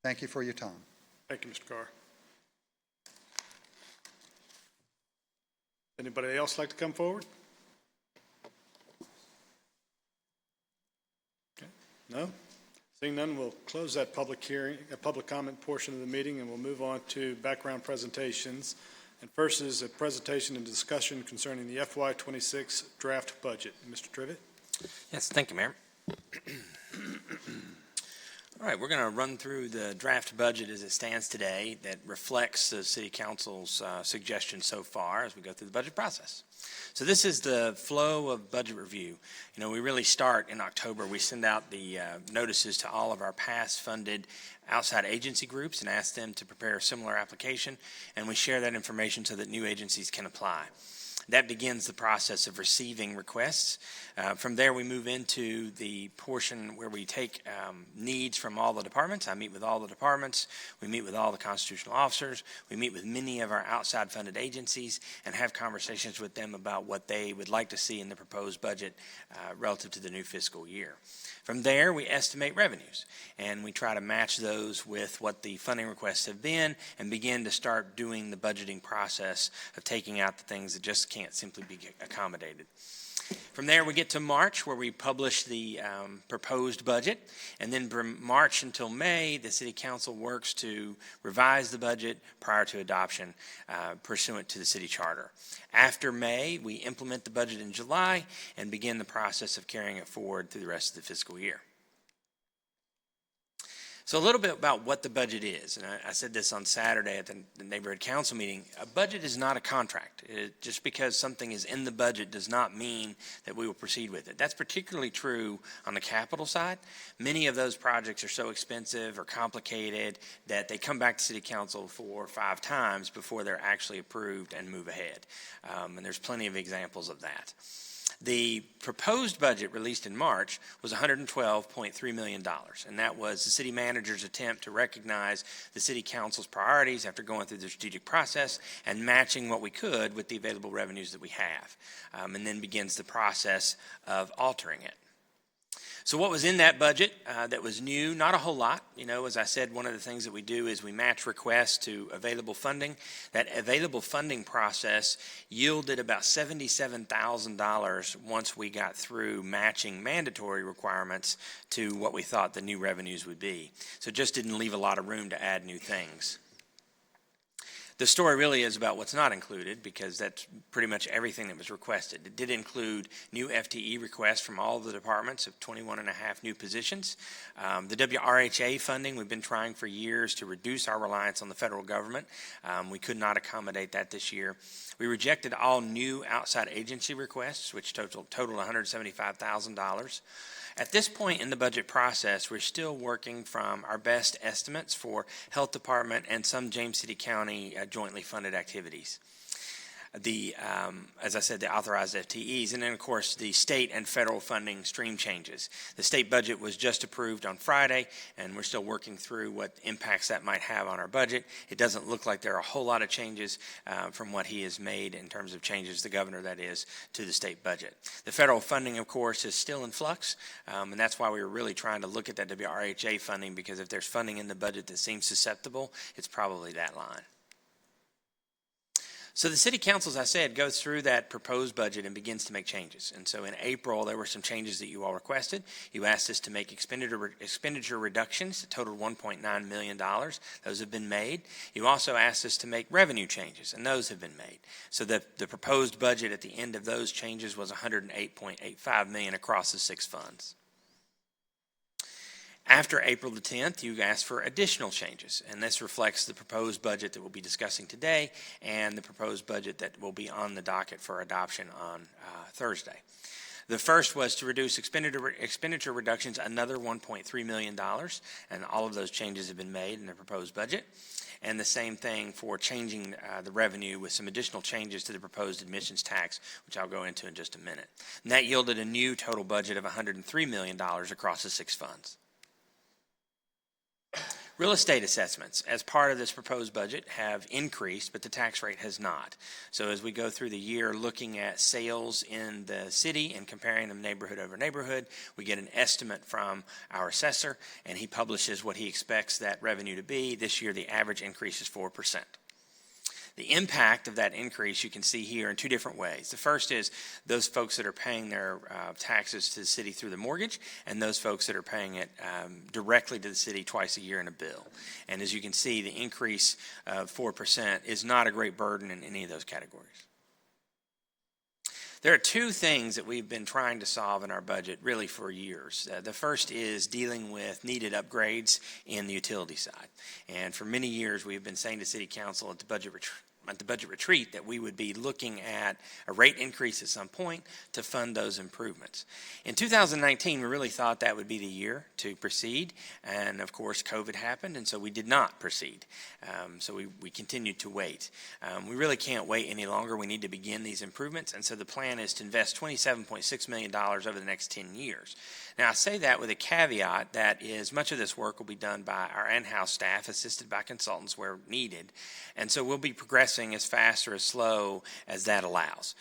Thank you for your time. Thank you, Mr. Carr. Anybody else like to come forward? Okay. No? Seeing none, we'll close that public hearing, public comment portion of the meeting, and we'll move on to background presentations. And first is a presentation and discussion concerning the FY26 draft budget. Mr. Trivett? Yes, thank you, Mayor. All right, we're going to run through the draft budget as it stands today that reflects the City Council's suggestions so far as we go through the budget process. So this is the flow of budget review. You know, we really start in October. We send out the notices to all of our past funded outside agency groups and ask them to prepare a similar application, and we share that information so that new agencies can apply. That begins the process of receiving requests. From there, we move into the portion where we take needs from all the departments. I meet with all the departments. We meet with all the constitutional officers. We meet with many of our outside funded agencies and have conversations with them about what they would like to see in the proposed budget relative to the new fiscal year. From there, we estimate revenues, and we try to match those with what the funding requests have been and begin to start doing the budgeting process of taking out the things that just can't simply be accommodated. From there, we get to March, where we publish the proposed budget, and then from March until May, the City Council works to revise the budget prior to adoption pursuant to the City Charter. After May, we implement the budget in July and begin the process of carrying it forward through the rest of the fiscal year. So a little bit about what the budget is, and I said this on Saturday at the neighborhood council meeting. A budget is not a contract. Just because something is in the budget does not mean that we will proceed with it. That's particularly true on the capital side. Many of those projects are so expensive or complicated that they come back to City Council 4 or 5 times before they're actually approved and move ahead. And there's plenty of examples of that. The proposed budget released in March was $112.3 million, and that was the city manager's attempt to recognize the City Council's priorities after going through the strategic process and matching what we could with the available revenues that we have, and then begins the process of altering it. So what was in that budget that was new? Not a whole lot. You know, as I said, one of the things that we do is we match requests to available funding. That available funding process yielded about $77,000 once we got through matching mandatory requirements to what we thought the new revenues would be. So it just didn't leave a lot of room to add new things. The story really is about what's not included, because that's pretty much everything that was requested. It did include new FTE requests from all of the departments of 21 and a half new positions. The WRHA funding, we've been trying for years to reduce our reliance on the federal government. We could not accommodate that this year. We rejected all new outside agency requests, which totaled $175,000. At this point in the budget process, we're still working from our best estimates for Health Department and some James City County jointly funded activities. As I said, the authorized FTEs, and then, of course, the state and federal funding stream changes. The state budget was just approved on Friday, and we're still working through what impacts that might have on our budget. It doesn't look like there are a whole lot of changes from what he has made in terms of changes, the governor that is, to the state budget. The federal funding, of course, is still in flux, and that's why we were really trying to look at that WRHA funding, because if there's funding in the budget that seems susceptible, it's probably that line. So the City Council, as I said, goes through that proposed budget and begins to make changes. And so in April, there were some changes that you all requested. You asked us to make expenditure reductions that totaled $1.9 million. Those have been made. You also asked us to make revenue changes, and those have been made. So the proposed budget at the end of those changes was $108.85 million across the 6 funds. After April the 10th, you asked for additional changes, and this reflects the proposed budget that we'll be discussing today and the proposed budget that will be on the docket for adoption on Thursday. The first was to reduce expenditure reductions another $1.3 million, and all of those changes have been made in the proposed budget. And the same thing for changing the revenue with some additional changes to the proposed admissions tax, which I'll go into in just a minute. And that yielded a new total budget of $103 million across the 6 funds. Real estate assessments, as part of this proposed budget, have increased, but the tax rate has not. So as we go through the year looking at sales in the city and comparing them neighborhood over neighborhood, we get an estimate from our assessor, and he publishes what he expects that revenue to be. This year, the average increase is 4%. The impact of that increase you can see here in 2 different ways. The first is those folks that are paying their taxes to the city through the mortgage, and those folks that are paying it directly to the city twice a year in a bill. And as you can see, the increase of 4% is not a great burden in any of those categories. There are two things that we've been trying to solve in our budget really for years. The first is dealing with needed upgrades in the utility side. And for many years, we've been saying to City Council at the budget retreat that we would be looking at a rate increase at some point to fund those improvements. In 2019, we really thought that would be the year to proceed, and of course COVID happened, and so we did not proceed. So we continued to wait. We really can't wait any longer. We need to begin these improvements, and so the plan is to invest $27.6 million over the next 10 years. Now I say that with a caveat that is much of this work will be done by our in-house staff assisted by consultants where needed, and so we'll be progressing as fast or as slow as that allows.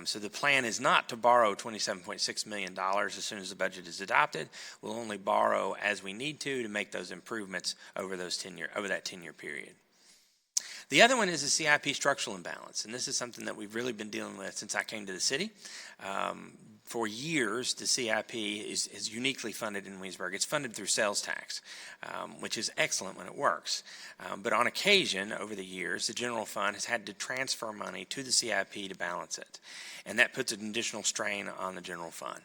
So the plan is not to borrow $27.6 million as soon as the budget is adopted. We'll only borrow as we need to make those improvements over that 10-year period. The other one is the CIP structural imbalance, and this is something that we've really been dealing with since I came to the city. For years, the CIP is uniquely funded in Williamsburg. It's funded through sales tax, which is excellent when it works. But on occasion, over the years, the general fund has had to transfer money to the CIP to balance it, and that puts an additional strain on the general fund.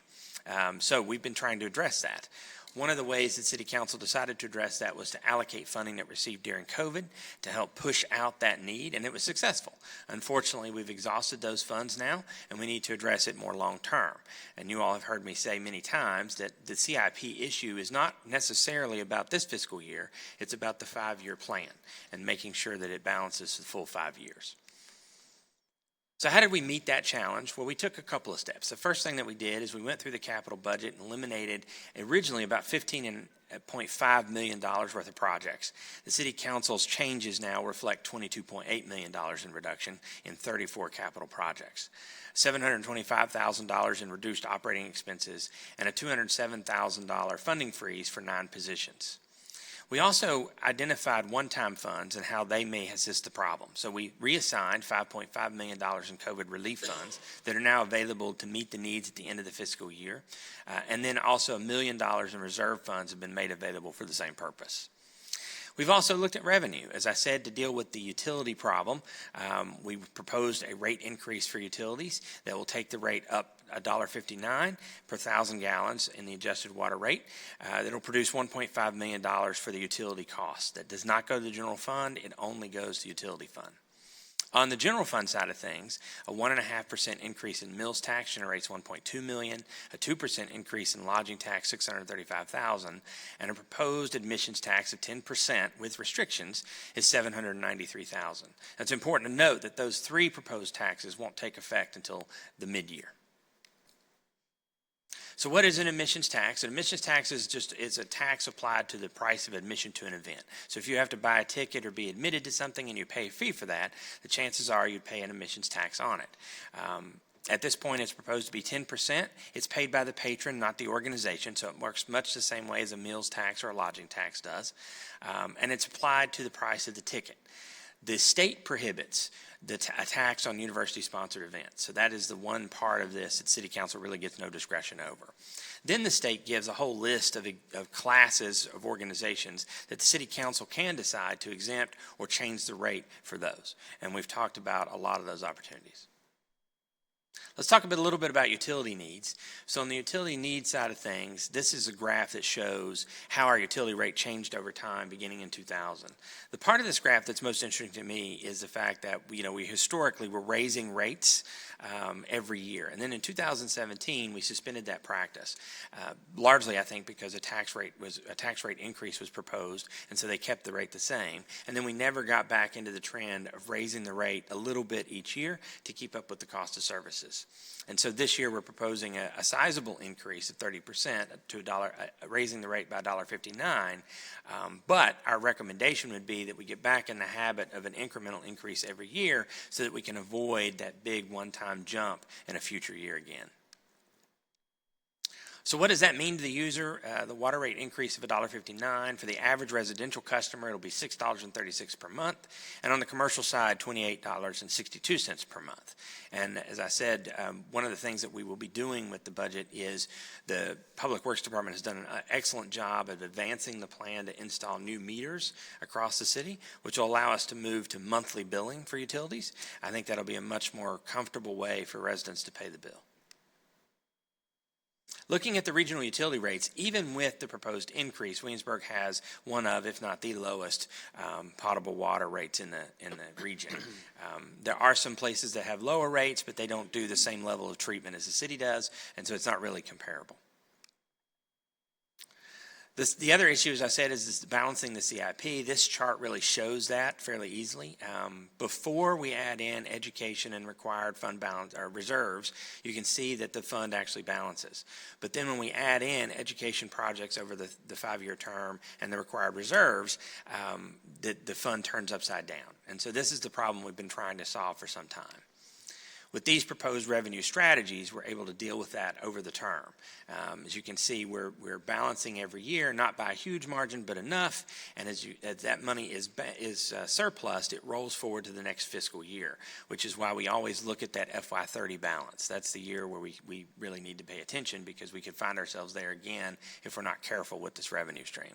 So we've been trying to address that. One of the ways that City Council decided to address that was to allocate funding that received during COVID to help push out that need, and it was successful. Unfortunately, we've exhausted those funds now, and we need to address it more long term. And you all have heard me say many times that the CIP issue is not necessarily about this fiscal year, it's about the 5-year plan and making sure that it balances the full 5 years. So how did we meet that challenge? Well, we took a couple of steps. The first thing that we did is we went through the capital budget and eliminated originally about $15.5 million worth of projects. The City Council's changes now reflect $22.8 million in reduction in 34 capital projects, $725,000 in reduced operating expenses, and a $207,000 funding freeze for 9 positions. We also identified one-time funds and how they may assist the problem. So we reassigned $5.5 million in COVID relief funds that are now available to meet the needs at the end of the fiscal year. And then also $1 million in reserve funds have been made available for the same purpose. We've also looked at revenue. As I said, to deal with the utility problem, we proposed a rate increase for utilities that will take the rate up $1.59 per 1,000 gallons in the adjusted water rate. That will produce $1.5 million for the utility costs. That does not go to the general fund. It only goes to the utility fund. On the general fund side of things, a 1.5% increase in mills tax generates $1.2 million, a 2% increase in lodging tax, $635,000, and a proposed admissions tax of 10% with restrictions is $793,000. It's important to note that those 3 proposed taxes won't take effect until the mid-year. So what is an admissions tax? An admissions tax is a tax applied to the price of admission to an event. So if you have to buy a ticket or be admitted to something and you pay a fee for that, the chances are you'd pay an admissions tax on it. At this point, it's proposed to be 10%. It's paid by the patron, not the organization, so it works much the same way as a meals tax or a lodging tax does. And it's applied to the price of the ticket. The state prohibits a tax on university-sponsored events. So that is the one part of this that City Council really gets no discretion over. Then the state gives a whole list of classes of organizations that the City Council can decide to exempt or change the rate for those. And we've talked about a lot of those opportunities. Let's talk a little bit about utility needs. So on the utility needs side of things, this is a graph that shows how our utility rate changed over time beginning in 2000. The part of this graph that's most interesting to me is the fact that we historically were raising rates every year. And then in 2017, we suspended that practice, largely I think because a tax rate increase was proposed, and so they kept the rate the same. And then we never got back into the trend of raising the rate a little bit each year to keep up with the cost of services. And so this year we're proposing a sizable increase of 30% to raising the rate by $1.59. But our recommendation would be that we get back in the habit of an incremental increase every year so that we can avoid that big one-time jump in a future year again. So what does that mean to the user? The water rate increase of $1.59. For the average residential customer, it'll be $6.36 per month. And on the commercial side, $28.62 per month. And as I said, one of the things that we will be doing with the budget is the Public Works Department has done an excellent job of advancing the plan to install new meters across the city, which will allow us to move to monthly billing for utilities. I think that'll be a much more comfortable way for residents to pay the bill. Looking at the regional utility rates, even with the proposed increase, Williamsburg has one of, if not the lowest, potable water rates in the region. There are some places that have lower rates, but they don't do the same level of treatment as the city does, and so it's not really comparable. The other issue, as I said, is balancing the CIP. This chart really shows that fairly easily. Before we add in education and required fund balance or reserves, you can see that the fund actually balances. But then when we add in education projects over the 5-year term and the required reserves, the fund turns upside down. And so this is the problem we've been trying to solve for some time. With these proposed revenue strategies, we're able to deal with that over the term. As you can see, we're balancing every year, not by a huge margin, but enough. And as that money is surplus, it rolls forward to the next fiscal year, which is why we always look at that FY30 balance. That's the year where we really need to pay attention, because we could find ourselves there again if we're not careful with this revenue stream.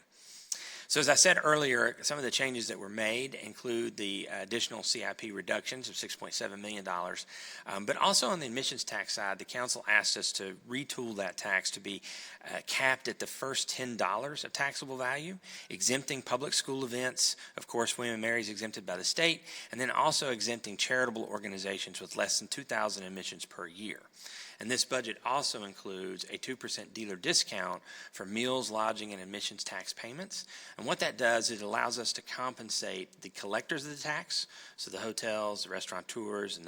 So as I said earlier, some of the changes that were made include the additional CIP reductions of $6.7 million. But also on the admissions tax side, the council asked us to retool that tax to be capped at the first $10 of taxable value, exempting public school events. Of course, William & Mary is exempted by the state, and then also exempting charitable organizations with less than 2,000 admissions per year. And this budget also includes a 2% dealer discount for meals, lodging, and admissions tax payments. And what that does is it allows us to compensate the collectors of the tax, so the hotels, the restaurateurs, and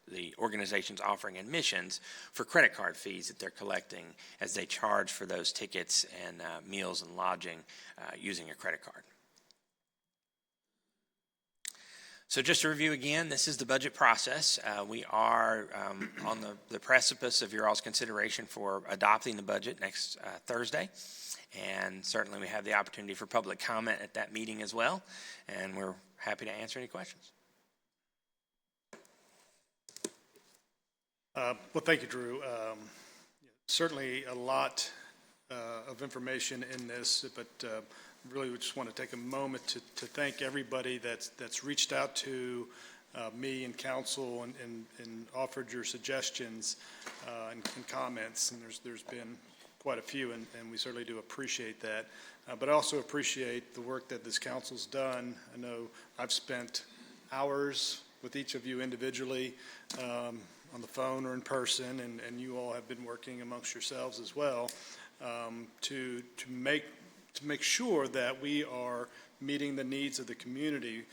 the organizations offering admissions, for credit card fees that they're collecting as they charge for those tickets and meals and lodging using a credit card. So just to review again, this is the budget process. We are on the precipice of your all's consideration for adopting the budget next Thursday. And certainly we have the opportunity for public comment at that meeting as well. And we're happy to answer any questions. Well, thank you, Drew. Certainly a lot of information in this, but really we just want to take a moment to thank everybody that's reached out to me and council and offered your suggestions and comments. And there's been quite a few, and we certainly do appreciate that. But I also appreciate the work that this council's done. I know I've spent hours with each of you individually on the phone or in person, and you all have been working amongst yourselves as well to make sure that we are meeting the needs of the community.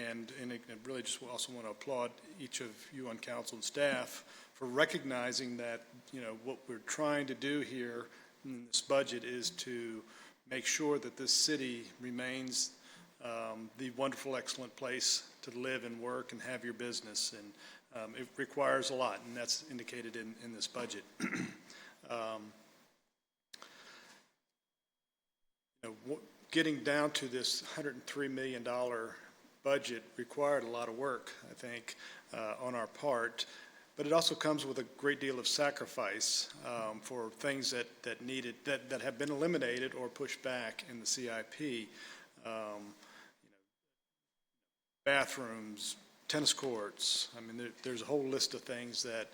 And I really just also want to applaud each of you on council and staff for recognizing that, what we're trying to do here in this budget is to make sure that this city remains the wonderful, excellent place to live and work and have your business. And it requires a lot, and that's indicated in this budget. Getting down to this $103 million budget required a lot of work, I think, on our part. But it also comes with a great deal of sacrifice for things that have been eliminated or pushed back in the CIP. Bathrooms, tennis courts. I mean, there's a whole list of things that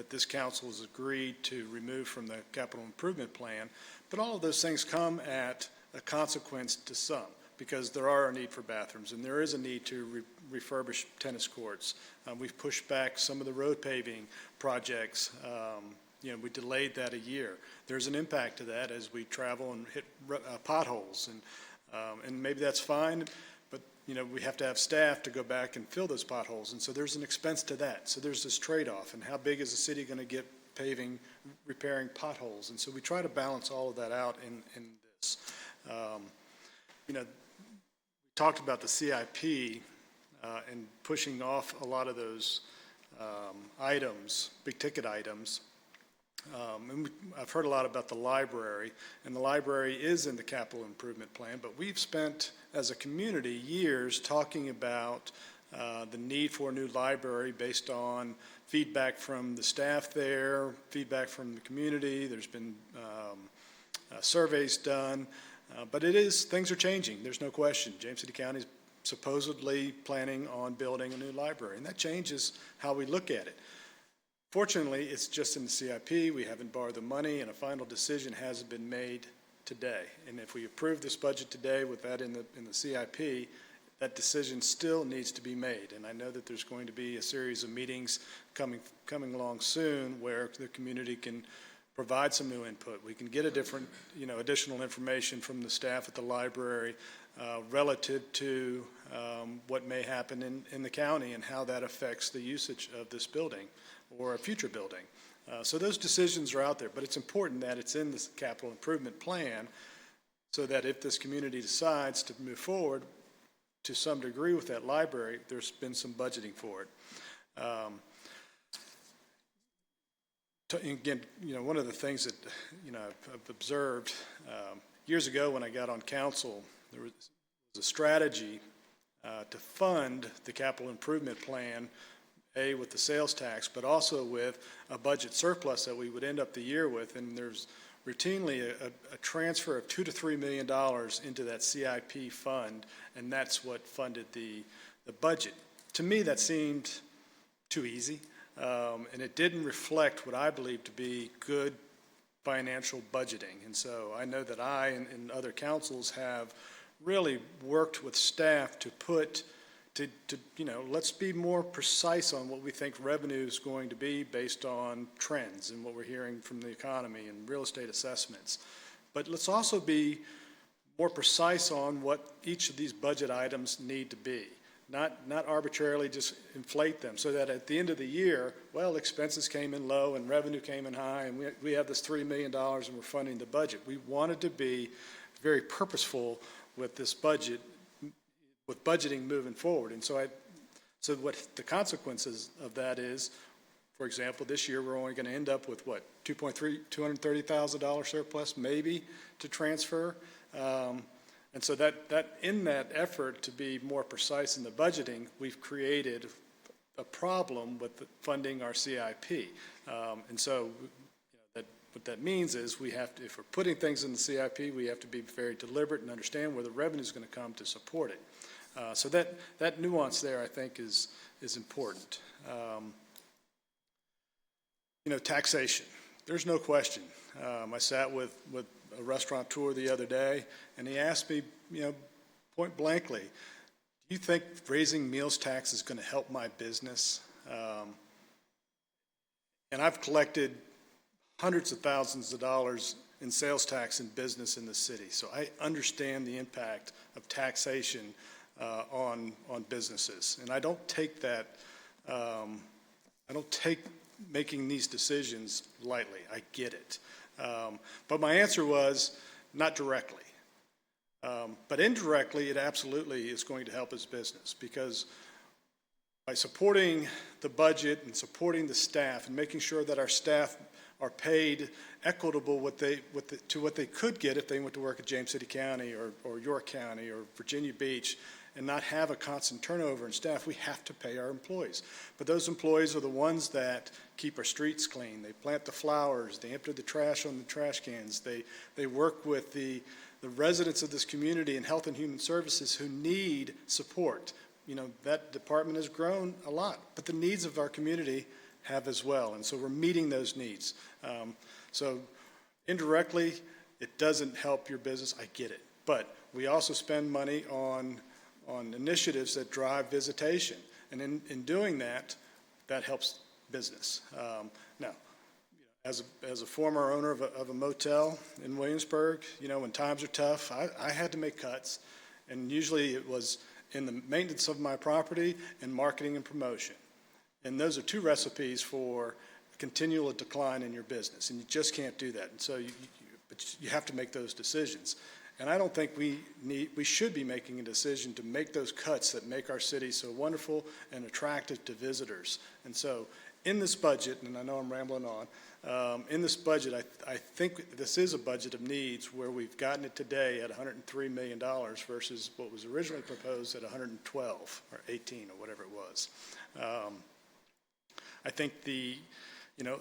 this council has agreed to remove from the capital improvement plan. But all of those things come at a consequence to some, because there are a need for bathrooms and there is a need to refurbish tennis courts. We've pushed back some of the road paving projects. We delayed that a year. There's an impact to that as we travel and hit potholes, and maybe that's fine, but we have to have staff to go back and fill those potholes, and so there's an expense to that. So there's this trade-off, and how big is the city going to get paving, repairing potholes? And so we try to balance all of that out in this. We talked about the CIP and pushing off a lot of those items, big ticket items. I've heard a lot about the library, and the library is in the capital improvement plan, but we've spent, as a community, years talking about the need for a new library based on feedback from the staff there, feedback from the community. There's been surveys done, but things are changing. There's no question. James City County is supposedly planning on building a new library, and that changes how we look at it. Fortunately, it's just in the CIP. We haven't borrowed the money, and a final decision hasn't been made today. And if we approve this budget today with that in the CIP, that decision still needs to be made. And I know that there's going to be a series of meetings coming along soon where the community can provide some new input. We can get additional information from the staff at the library relative to what may happen in the county and how that affects the usage of this building or a future building. So those decisions are out there, but it's important that it's in this capital improvement plan so that if this community decides to move forward to some degree with that library, there's been some budgeting for it. Again, one of the things that, I've observed years ago when I got on council, there was a strategy to fund the capital improvement plan, with the sales tax, but also with a budget surplus that we would end up the year with. And there's routinely a transfer of $2 to $3 million into that CIP fund, and that's what funded the budget. To me, that seemed too easy, and it didn't reflect what I believe to be good financial budgeting. And so I know that I and other councils have really worked with staff to let's be more precise on what we think revenue is going to be based on trends and what we're hearing from the economy and real estate assessments. But let's also be more precise on what each of these budget items need to be, not arbitrarily just inflate them so that at the end of the year, expenses came in low and revenue came in high, and we have this $3 million and we're funding the budget. We wanted to be very purposeful with this budget, with budgeting moving forward. And so what the consequences of that is, for example, this year we're only going to end up with $230,000 surplus maybe to transfer. And so that in that effort to be more precise in the budgeting, we've created a problem with funding our CIP. And so what that means is we have to, if we're putting things in the CIP, we have to be very deliberate and understand where the revenue is going to come to support it. So that nuance there, I think, is important. Taxation. There's no question. I sat with a restaurateur the other day, and he asked me, point blankly, do you think raising meals tax is going to help my business? And I've collected hundreds of thousands of dollars in sales tax and business in the city, so I understand the impact of taxation on businesses. And I don't take that, making these decisions lightly. I get it. But my answer was not directly. But indirectly, it absolutely is going to help his business, because by supporting the budget and supporting the staff and making sure that our staff are paid equitable to what they could get if they went to work at James City County or York County or Virginia Beach, and not have a constant turnover in staff, we have to pay our employees. But those employees are the ones that keep our streets clean. They plant the flowers. They empty the trash on the trash cans. They work with the residents of this community in Health and Human Services who need support. That department has grown a lot, but the needs of our community have as well. And so we're meeting those needs. So indirectly, it doesn't help your business. I get it. But we also spend money on initiatives that drive visitation. And in doing that, that helps business. Now, as a former owner of a motel in Williamsburg, when times are tough, I had to make cuts. And usually it was in the maintenance of my property and marketing and promotion. And those are two recipes for continual decline in your business. And you just can't do that. And so you have to make those decisions. And I don't think we should be making a decision to make those cuts that make our city so wonderful and attractive to visitors. And so in this budget, and I know I'm rambling on, in this budget, I think this is a budget of needs where we've gotten it today at $103 million versus what was originally proposed at 112 or 18 or whatever it was. I think the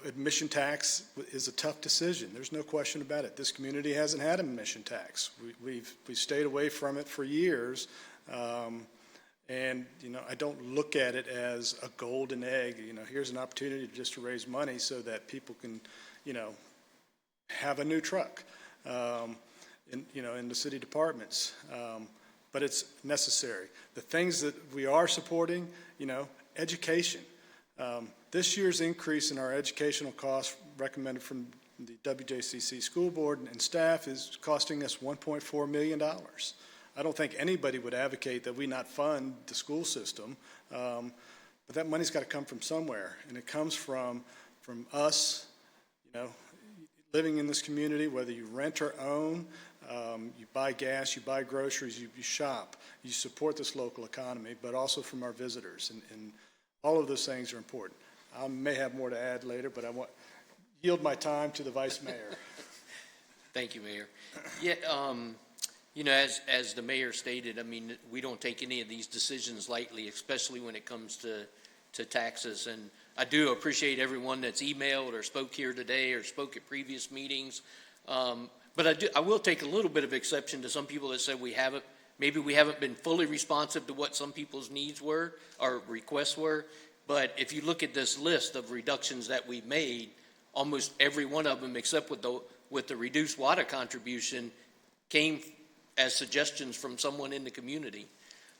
admission tax is a tough decision. There's no question about it. This community hasn't had an admission tax. We've stayed away from it for years. And I don't look at it as a golden egg. Here's an opportunity just to raise money so that people can, have a new truck in the city departments. But it's necessary. The things that we are supporting, education. This year's increase in our educational costs recommended from the WJCC School Board and staff is costing us $1.4 million. I don't think anybody would advocate that we not fund the school system, but that money's got to come from somewhere, and it comes from us, living in this community, whether you rent or own, you buy gas, you buy groceries, you shop, you support this local economy, but also from our visitors, and all of those things are important. I may have more to add later, but I want yield my time to the Vice Mayor. Thank you, Mayor. Yeah, as the mayor stated, I mean, we don't take any of these decisions lightly, especially when it comes to taxes. And I do appreciate everyone that's emailed or spoke here today or spoke at previous meetings. But I will take a little bit of exception to some people that said maybe we haven't been fully responsive to what some people's needs were or requests were. But if you look at this list of reductions that we've made, almost every one of them, except with the reduced water contribution, came as suggestions from someone in the community.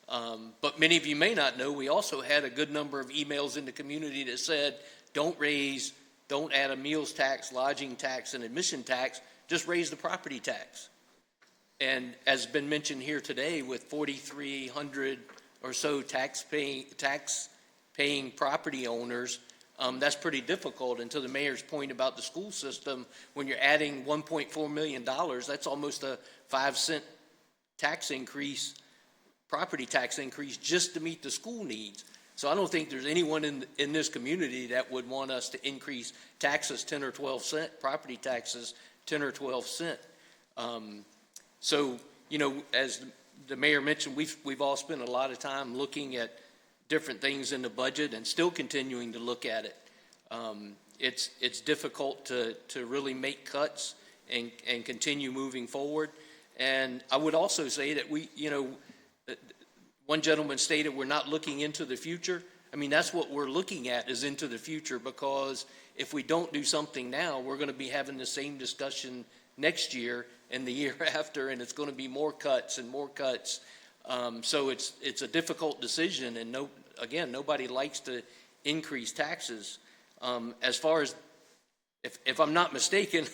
But many of you may not know, we also had a good number of emails in the community that said, don't add a meals tax, lodging tax, and admission tax, just raise the property tax. And as been mentioned here today, with 4,300 or so tax-paying property owners, that's pretty difficult. And to the mayor's point about the school system, when you're adding $1.4 million, that's almost a 5-cent tax increase, property tax increase, just to meet the school needs. So I don't think there's anyone in this community that would want us to increase taxes 10 or 12 cent, property taxes 10 or 12 cent. So, as the mayor mentioned, we've all spent a lot of time looking at different things in the budget and still continuing to look at it. It's difficult to really make cuts and continue moving forward. And I would also say that one gentleman stated we're not looking into the future. I mean, that's what we're looking at, is into the future, because if we don't do something now, we're going to be having the same discussion next year and the year after, and it's going to be more cuts and more cuts. So it's a difficult decision, and nobody likes to increase taxes. As far as, if I'm not mistaken,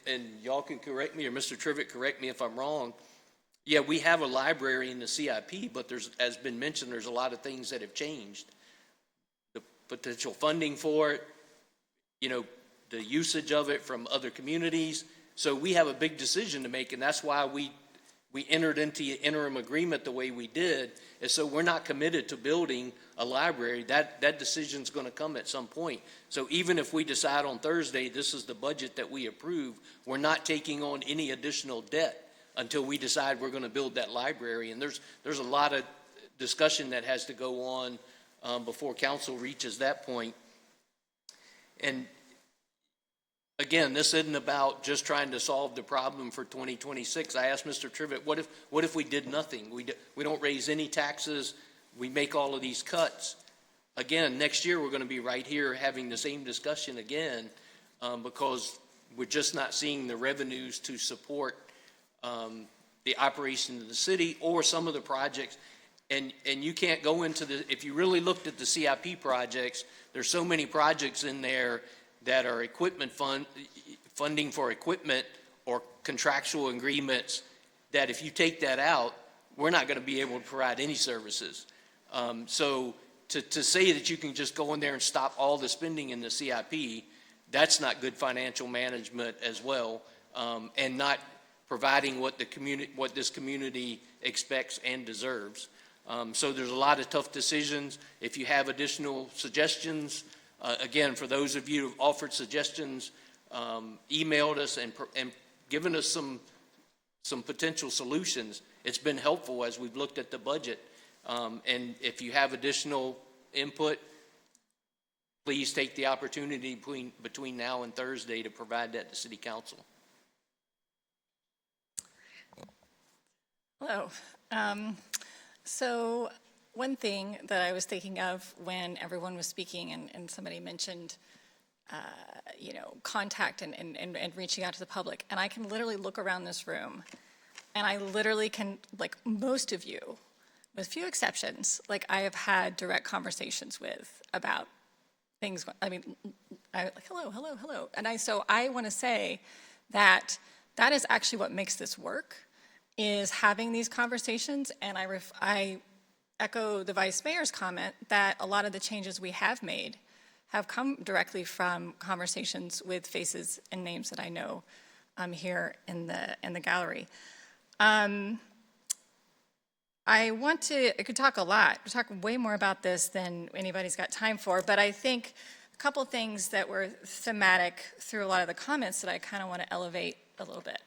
and y'all can correct me, or Mr. Trivett correct me if I'm wrong, yeah, we have a library in the CIP, but as been mentioned, there's a lot of things that have changed. The potential funding for it, the usage of it from other communities. So we have a big decision to make, and that's why we entered into an interim agreement the way we did, is so we're not committed to building a library. That decision's going to come at some point. So even if we decide on Thursday this is the budget that we approve, we're not taking on any additional debt until we decide we're going to build that library. And there's a lot of discussion that has to go on before council reaches that point. And again, this isn't about just trying to solve the problem for 2026. I asked Mr. Trivett, what if we did nothing? We don't raise any taxes. We make all of these cuts. Again, next year we're going to be right here having the same discussion again, because we're just not seeing the revenues to support the operation of the city or some of the projects. And you can't go into if you really looked at the CIP projects, there's so many projects in there that are funding for equipment or contractual agreements that if you take that out, we're not going to be able to provide any services. So to say that you can just go in there and stop all the spending in the CIP, that's not good financial management as well, and not providing what this community expects and deserves. So there's a lot of tough decisions. If you have additional suggestions, again, for those of you who've offered suggestions, emailed us and given us some potential solutions, it's been helpful as we've looked at the budget. And if you have additional input, please take the opportunity between now and Thursday to provide that to City Council. Hello. So one thing that I was thinking of when everyone was speaking and somebody mentioned, contact and reaching out to the public, and I can literally look around this room, and I literally can, like most of you, with few exceptions, like I have had direct conversations with about things. I mean, hello. And so I want to say that is actually what makes this work, is having these conversations. And I echo the Vice Mayor's comment that a lot of the changes we have made have come directly from conversations with faces and names that I know here in the gallery. I could talk a lot, talk way more about this than anybody's got time for, but I think a couple things that were thematic through a lot of the comments that I kind of want to elevate a little bit.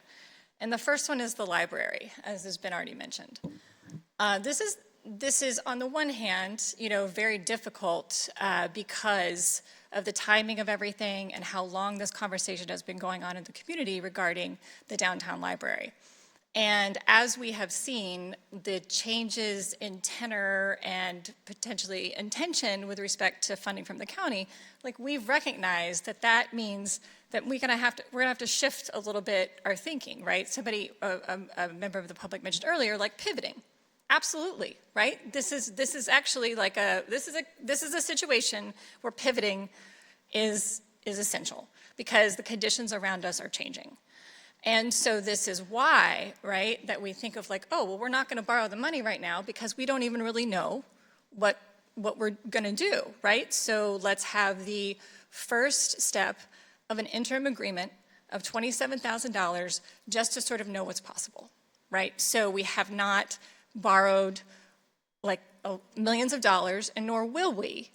And the first one is the library, as has been already mentioned. This is on the one hand, very difficult because of the timing of everything and how long this conversation has been going on in the community regarding the downtown library. And as we have seen, the changes in tenor and potentially intention with respect to funding from the county, like we've recognized that means that we're gonna have to shift a little bit our thinking, right? Somebody, a member of the public mentioned earlier, like pivoting. Absolutely, right? This is actually like this is a situation where pivoting is essential because the conditions around us are changing. And so this is why, right, that we think of like, oh, well, we're not going to borrow the money right now because we don't even really know what we're going to do, right? So let's have the first step of an interim agreement of $27,000 just to sort of know what's possible, right? So we have not borrowed like millions of dollars, and nor will we.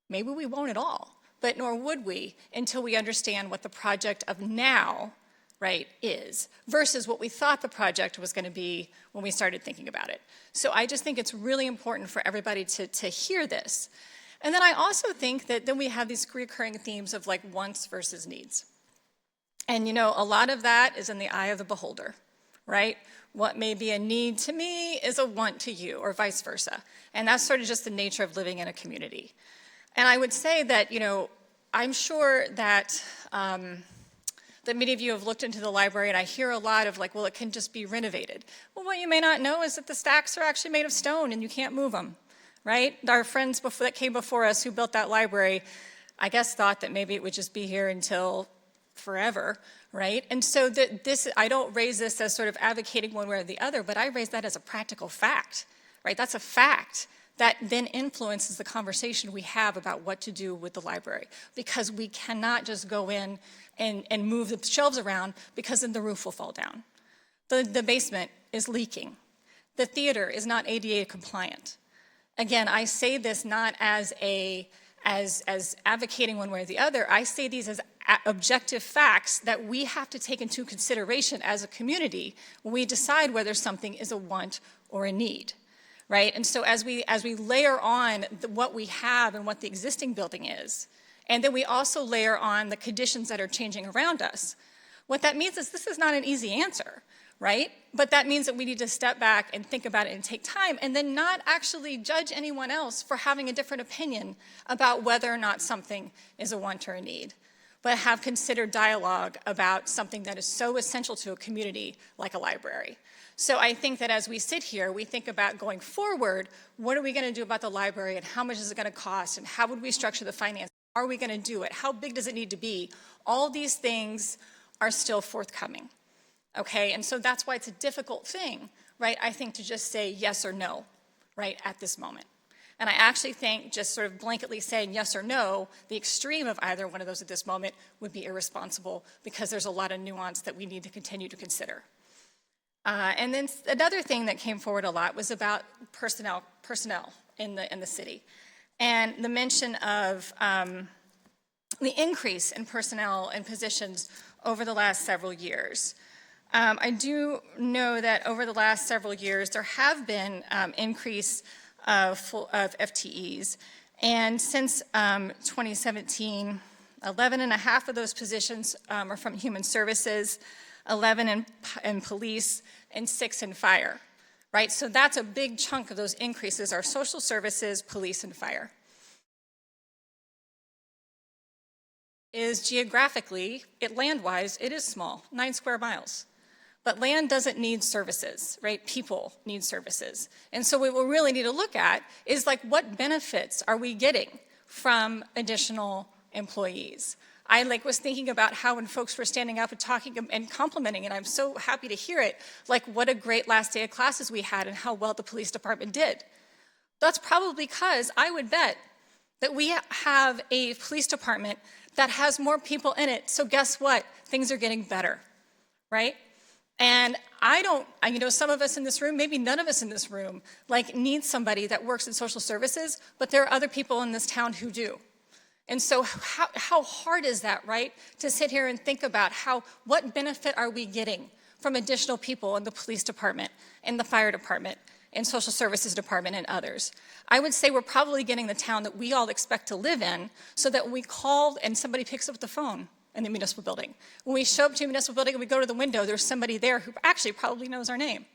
Maybe we won't at all, but nor would we until we understand what the project of now, right, is, versus what we thought the project was going to be when we started thinking about it. So I just think it's really important for everybody to hear this. And then I also think that then we have these recurring themes of like wants versus needs. And a lot of that is in the eye of the beholder, right? What may be a need to me is a want to you, or vice versa. And that's sort of just the nature of living in a community. And I would say that, I'm sure that that many of you have looked into the library, and I hear a lot of like, well, it can just be renovated. Well, what you may not know is that the stacks are actually made of stone and you can't move them, right? Our friends that came before us who built that library, I guess thought that maybe it would just be here until forever, right? And so I don't raise this as sort of advocating one way or the other, but I raise that as a practical fact, right? That's a fact that then influences the conversation we have about what to do with the library, because we cannot just go in and move the shelves around because then the roof will fall down. The basement is leaking. The theater is not ADA compliant. Again, I say this not as advocating one way or the other. I say these as objective facts that we have to take into consideration as a community when we decide whether something is a want or a need, right? And so as we layer on what we have and what the existing building is, and then we also layer on the conditions that are changing around us, what that means is this is not an easy answer, right? But that means that we need to step back and think about it and take time, and then not actually judge anyone else for having a different opinion about whether or not something is a want or a need, but have considered dialogue about something that is so essential to a community like a library. So I think that as we sit here, we think about going forward, what are we going to do about the library, and how much is it going to cost, and how would we structure the finance? Are we going to do it? How big does it need to be? All these things are still forthcoming, okay? And so that's why it's a difficult thing, right, I think, to just say yes or no, right, at this moment. And I actually think just sort of blanketly saying yes or no, the extreme of either one of those at this moment would be irresponsible, because there's a lot of nuance that we need to continue to consider. And then another thing that came forward a lot was about personnel in the city. And the mention of the increase in personnel and positions over the last several years. I do know that over the last several years, there have been increase of FTEs. And since 2017, 11 and a half of those positions are from Human Services, 11 in police, and 6 in fire, right? So that's a big chunk of those increases are social services, police, and fire. Is geographically, land-wise, it is small, 9 square miles. But land doesn't need services, right? People need services. And so what we really need to look at is like what benefits are we getting from additional employees? I was thinking about how when folks were standing up and talking and complimenting, and I'm so happy to hear it, like what a great last day of classes we had and how well the police department did. That's probably because I would bet that we have a police department that has more people in it. So guess what? Things are getting better, right? And some of us in this room, maybe none of us in this room, need somebody that works in social services, but there are other people in this town who do. And so how hard is that, right? To sit here and think about what benefit are we getting from additional people in the police department, in the fire department, in social services department, and others. I would say we're probably getting the town that we all expect to live in so that when we call and somebody picks up the phone in the municipal building. When we show up to a municipal building and we go to the window, there's somebody there who actually probably knows our name,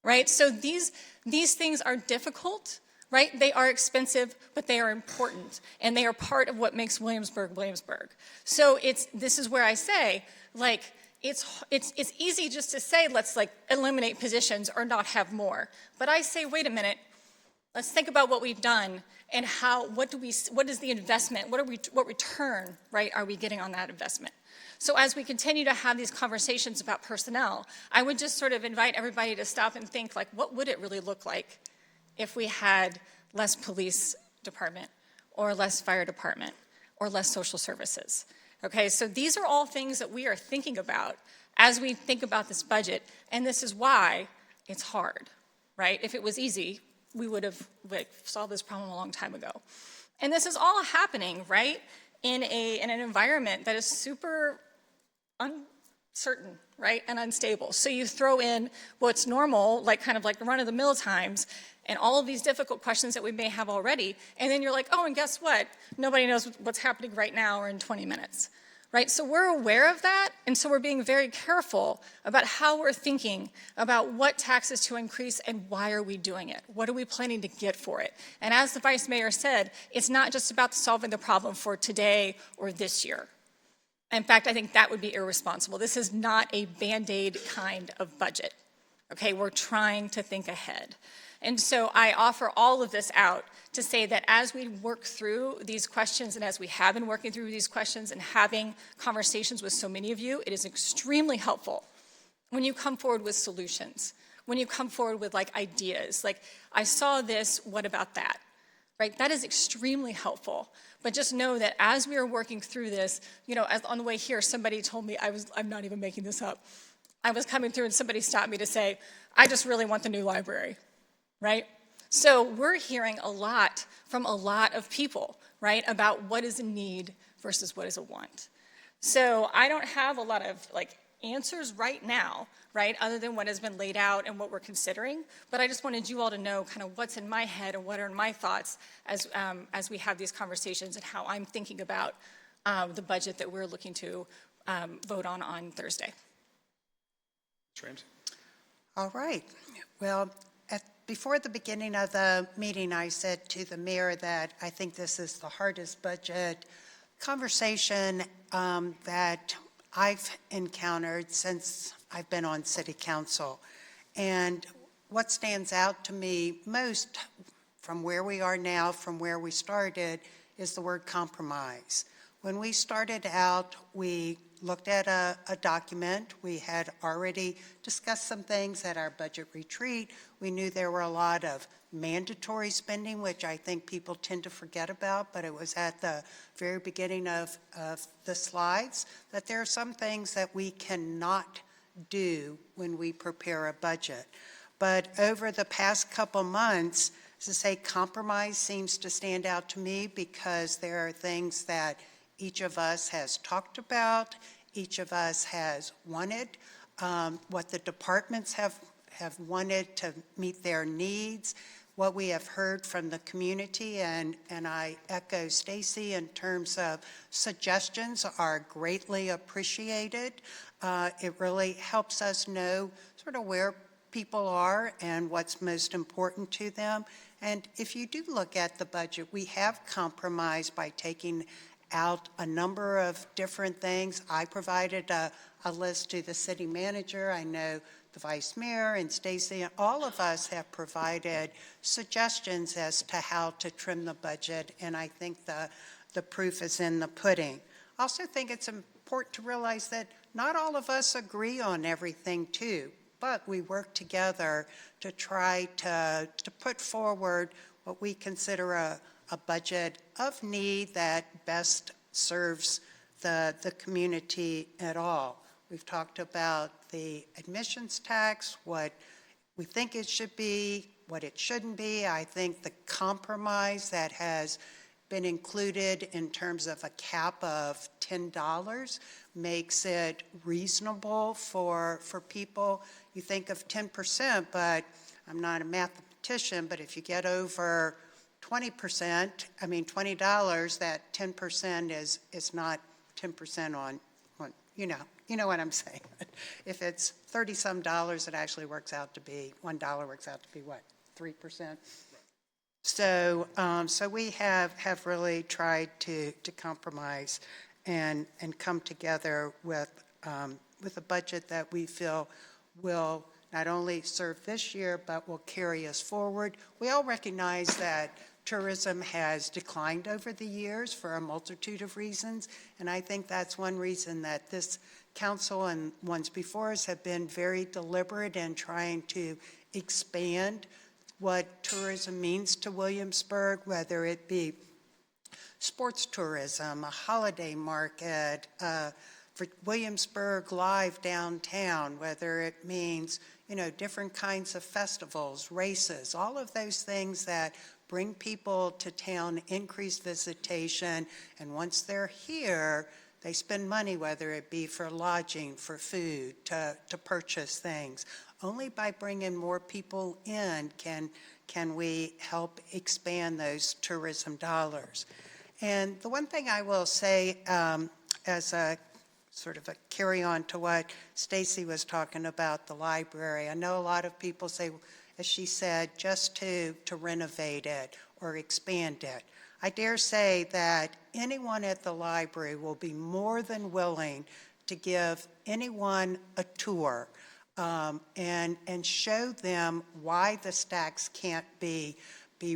right? So these things are difficult, right? They are expensive, but they are important, and they are part of what makes Williamsburg, Williamsburg. So this is where I say, it's easy just to say, let's eliminate positions or not have more. But I say, wait a minute, let's think about what we've done and what is the investment, what return, right, are we getting on that investment? So as we continue to have these conversations about personnel, I would just sort of invite everybody to stop and think, what would it really look like if we had less police department or less fire department or less social services? Okay, so these are all things that we are thinking about as we think about this budget, and this is why it's hard, right? If it was easy, we would have solved this problem a long time ago. And this is all happening, right, in an environment that is super uncertain, right, and unstable. So you throw in what's normal, kind of the run-of-the-mill times, and all of these difficult questions that we may have already, and then you're like, oh, and guess what? Nobody knows what's happening right now or in 20 minutes. Right? So we're aware of that, and so we're being very careful about how we're thinking about what taxes to increase and why are we doing it? What are we planning to get for it? And as the Vice Mayor said, it's not just about solving the problem for today or this year. In fact, I think that would be irresponsible. This is not a Band-Aid kind of budget. Okay, we're trying to think ahead. And so I offer all of this out to say that as we work through these questions and as we have been working through these questions and having conversations with so many of you, it is extremely helpful when you come forward with solutions, when you come forward with ideas, I saw this, what about that? Right? That is extremely helpful. But just know that as we are working through this, on the way here, somebody told me, I'm not even making this up. I was coming through and somebody stopped me to say, I just really want the new library. Right? So we're hearing a lot from a lot of people, right, about what is a need versus what is a want. So I don't have a lot of answers right now, right, other than what has been laid out and what we're considering. But I just wanted you all to know kind of what's in my head and what are my thoughts as we have these conversations and how I'm thinking about the budget that we're looking to vote on Thursday. Ramsey. All right. Well, before the beginning of the meeting, I said to the mayor that I think this is the hardest budget conversation that I've encountered since I've been on city council. And what stands out to me most from where we are now, from where we started, is the word compromise. When we started out, we looked at a document. We had already discussed some things at our budget retreat. We knew there were a lot of mandatory spending, which I think people tend to forget about, but it was at the very beginning of the slides, that there are some things that we cannot do when we prepare a budget. But over the past couple months, as I say, compromise seems to stand out to me because there are things that each of us has talked about, each of us has wanted, what the departments have wanted to meet their needs, what we have heard from the community, and I echo Stacy in terms of suggestions are greatly appreciated. It really helps us know sort of where people are and what's most important to them. And if you do look at the budget, we have compromised by taking out a number of different things. I provided a list to the city manager. I know the vice mayor and Stacy, all of us have provided suggestions as to how to trim the budget, and I think the proof is in the pudding. I also think it's important to realize that not all of us agree on everything too, but we work together to try to put forward what we consider a budget of need that best serves the community at all. We've talked about the admissions tax, what we think it should be, what it shouldn't be. I think the compromise that has been included in terms of a cap of $10 makes it reasonable for people. You think of 10%, but I'm not a mathematician, but if you get over 20%, I mean $20, that 10% is not 10% on you know what I'm saying. If it's 30-some dollars, it actually works out to be, $1 works out to be what, 3%? So we have really tried to compromise and come together with a budget that we feel will not only serve this year, but will carry us forward. We all recognize that tourism has declined over the years for a multitude of reasons, and I think that's one reason that this council and ones before us have been very deliberate in trying to expand what tourism means to Williamsburg, whether it be sports tourism, a holiday market, for Williamsburg Live downtown, whether it means, different kinds of festivals, races, all of those things that bring people to town, increase visitation, and once they're here, they spend money, whether it be for lodging, for food, to purchase things. Only by bringing more people in can we help expand those tourism dollars. And the one thing I will say as a sort of a carry on to what Stacy was talking about, the library, I know a lot of people say, as she said, just to renovate it or expand it. I dare say that anyone at the library will be more than willing to give anyone a tour and show them why the stacks can't be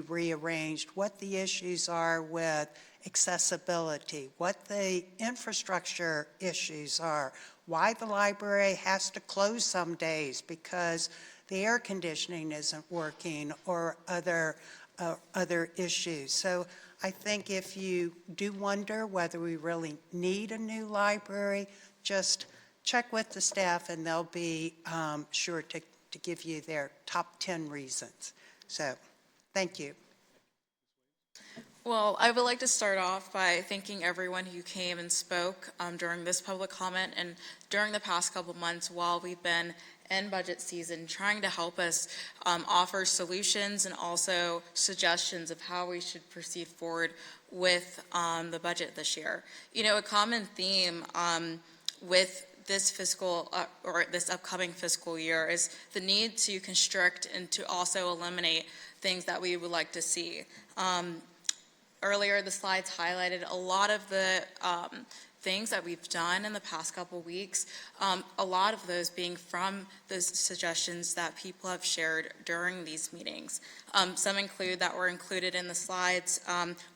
rearranged, what the issues are with accessibility, what the infrastructure issues are, why the library has to close some days because the air conditioning isn't working or other issues. So I think if you do wonder whether we really need a new library, just check with the staff and they'll be sure to give you their top 10 reasons. So thank you. Well, I would like to start off by thanking everyone who came and spoke during this public comment and during the past couple months while we've been in budget season, trying to help us offer solutions and also suggestions of how we should proceed forward with the budget this year. A common theme with this fiscal or this upcoming fiscal year is the need to constrict and to also eliminate things that we would like to see. Earlier, the slides highlighted a lot of the things that we've done in the past couple weeks, a lot of those being from those suggestions that people have shared during these meetings. Some include that were included in the slides,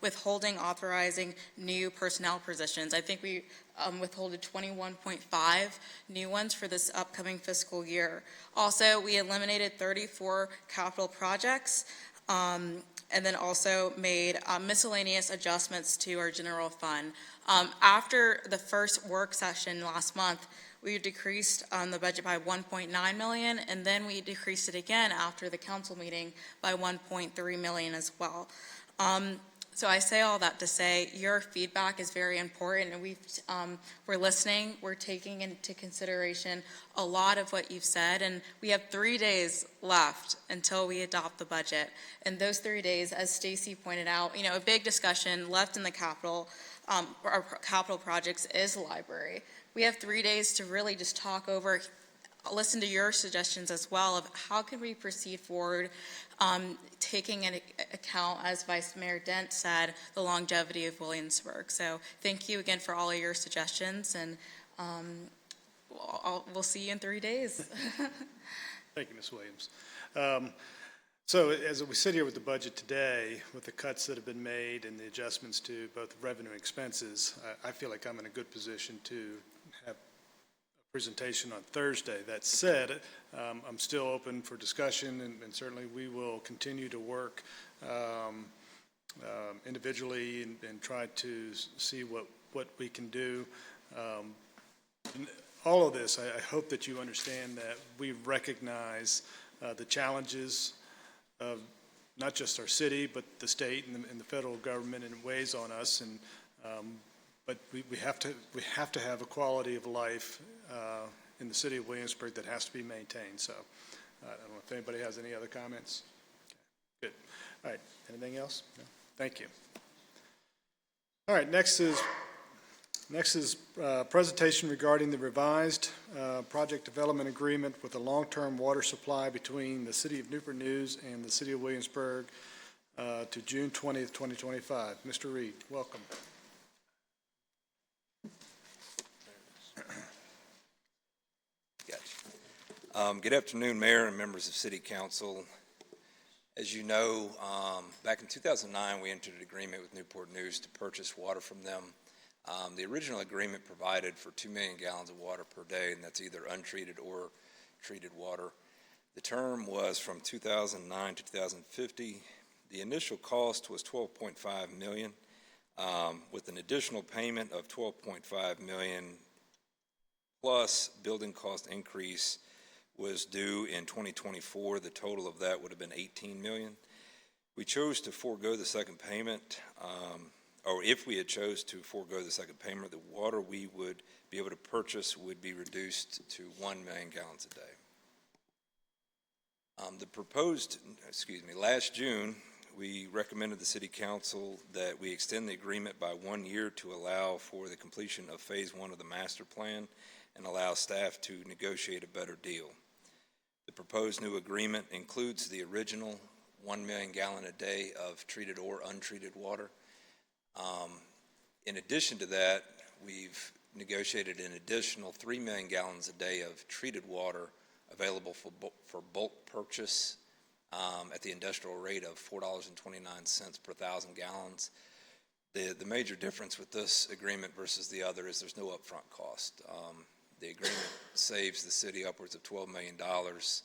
withholding authorizing new personnel positions. I think we withholded 21.5 new ones for this upcoming fiscal year. Also, we eliminated 34 capital projects, and then also made miscellaneous adjustments to our general fund. After the first work session last month, we decreased the budget by 1.9 million, and then we decreased it again after the council meeting by 1.3 million as well. So I say all that to say your feedback is very important, and we're listening, we're taking into consideration a lot of what you've said, and we have 3 days left until we adopt the budget. And those 3 days, as Stacy pointed out, a big discussion left in the capital, our capital projects is the library. We have 3 days to really just talk over, listen to your suggestions as well of how can we proceed forward, taking into account, as Vice Mayor Dent said, the longevity of Williamsburg. So thank you again for all of your suggestions, and we'll see you in 3 days. Thank you, Ms. Williams. So as we sit here with the budget today, with the cuts that have been made and the adjustments to both revenue and expenses, I feel like I'm in a good position to have a presentation on Thursday. That said, I'm still open for discussion, and certainly we will continue to work individually and try to see what we can do. All of this, I hope that you understand that we recognize the challenges of not just our city, but the state and the federal government, and it weighs on us. And but we have to have a quality of life in the city of Williamsburg that has to be maintained. So I don't know if anybody has any other comments. Okay, good. All right. Anything else? No? Thank you. All right. Next is presentation regarding the revised project development agreement with a long-term water supply between the City of Newport News and the City of Williamsburg to June 20th, 2025. Mr. Reed, welcome. Good afternoon, Mayor and members of City Council. As you know, back in 2009, we entered an agreement with Newport News to purchase water from them. The original agreement provided for 2 million gallons of water per day, and that's either untreated or treated water. The term was from 2009 to 2050. The initial cost was $12.5 million, with an additional payment of $12.5 million plus building cost increase was due in 2024. The total of that would have been $18 million. We chose to forego the second payment, or if we had chose to forego the second payment, the water we would be able to purchase would be reduced to 1 million gallons a day. Last June, we recommended the City Council that we extend the agreement by 1 year to allow for the completion of Phase 1 of the master plan and allow staff to negotiate a better deal. The proposed new agreement includes the original 1 million gallon a day of treated or untreated water. In addition to that, we've negotiated an additional 3 million gallons a day of treated water available for bulk purchase at the industrial rate of $4.29 per 1,000 gallons. The major difference with this agreement versus the other is there's no upfront cost. The agreement saves the city upwards of $12 million. The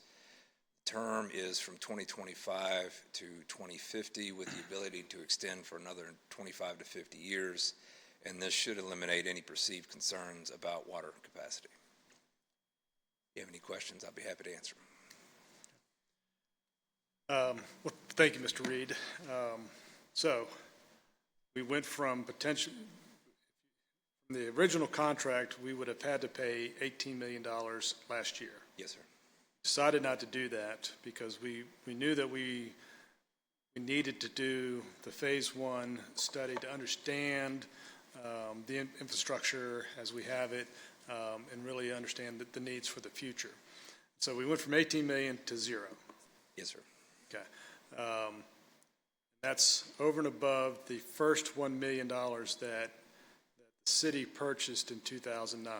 term is from 2025 to 2050 with the ability to extend for another 25 to 50 years, and this should eliminate any perceived concerns about water capacity. If you have any questions, I'll be happy to answer them. Well, thank you, Mr. Reed. So we went from the original contract, we would have had to pay $18 million last year. Yes, sir. Decided not to do that because we knew that we needed to do the Phase 1 study to understand the infrastructure as we have it and really understand the needs for the future. So we went from 18 million to 0. Yes, sir. Okay. That's over and above the first $1 million that the city purchased in 2009.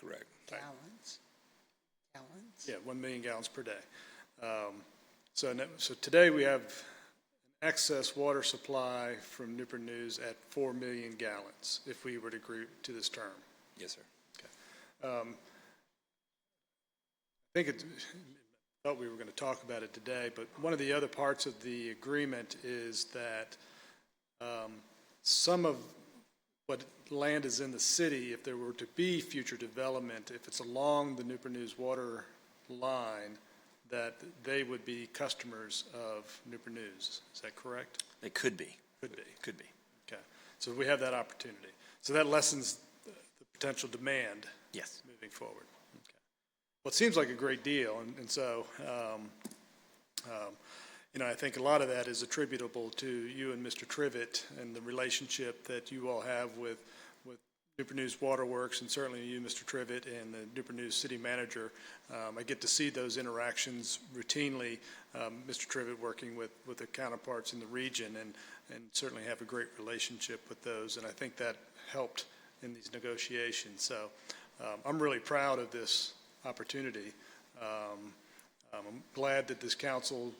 Correct. Gallons. Yeah, 1 million gallons per day. So today we have an excess water supply from Newport News at 4 million gallons if we were to agree to this term. Yes, sir. Okay. I thought we were going to talk about it today, but one of the other parts of the agreement is that some of what land is in the city, if there were to be future development, if it's along the Newport News water line, that they would be customers of Newport News. Is that correct? They could be. Could be. Could be. Okay. So we have that opportunity. So that lessens the potential demand. Yes. Moving forward. Okay. Well, it seems like a great deal, and so, I think a lot of that is attributable to you and Mr. Trivett and the relationship that you all have with Newport News Waterworks, and certainly you, Mr. Trivett, and the Newport News City Manager. I get to see those interactions routinely, Mr. Trivett working with the counterparts in the region, and certainly have a great relationship with those, and I think that helped in these negotiations. So I'm really proud of this opportunity. I'm glad that this council,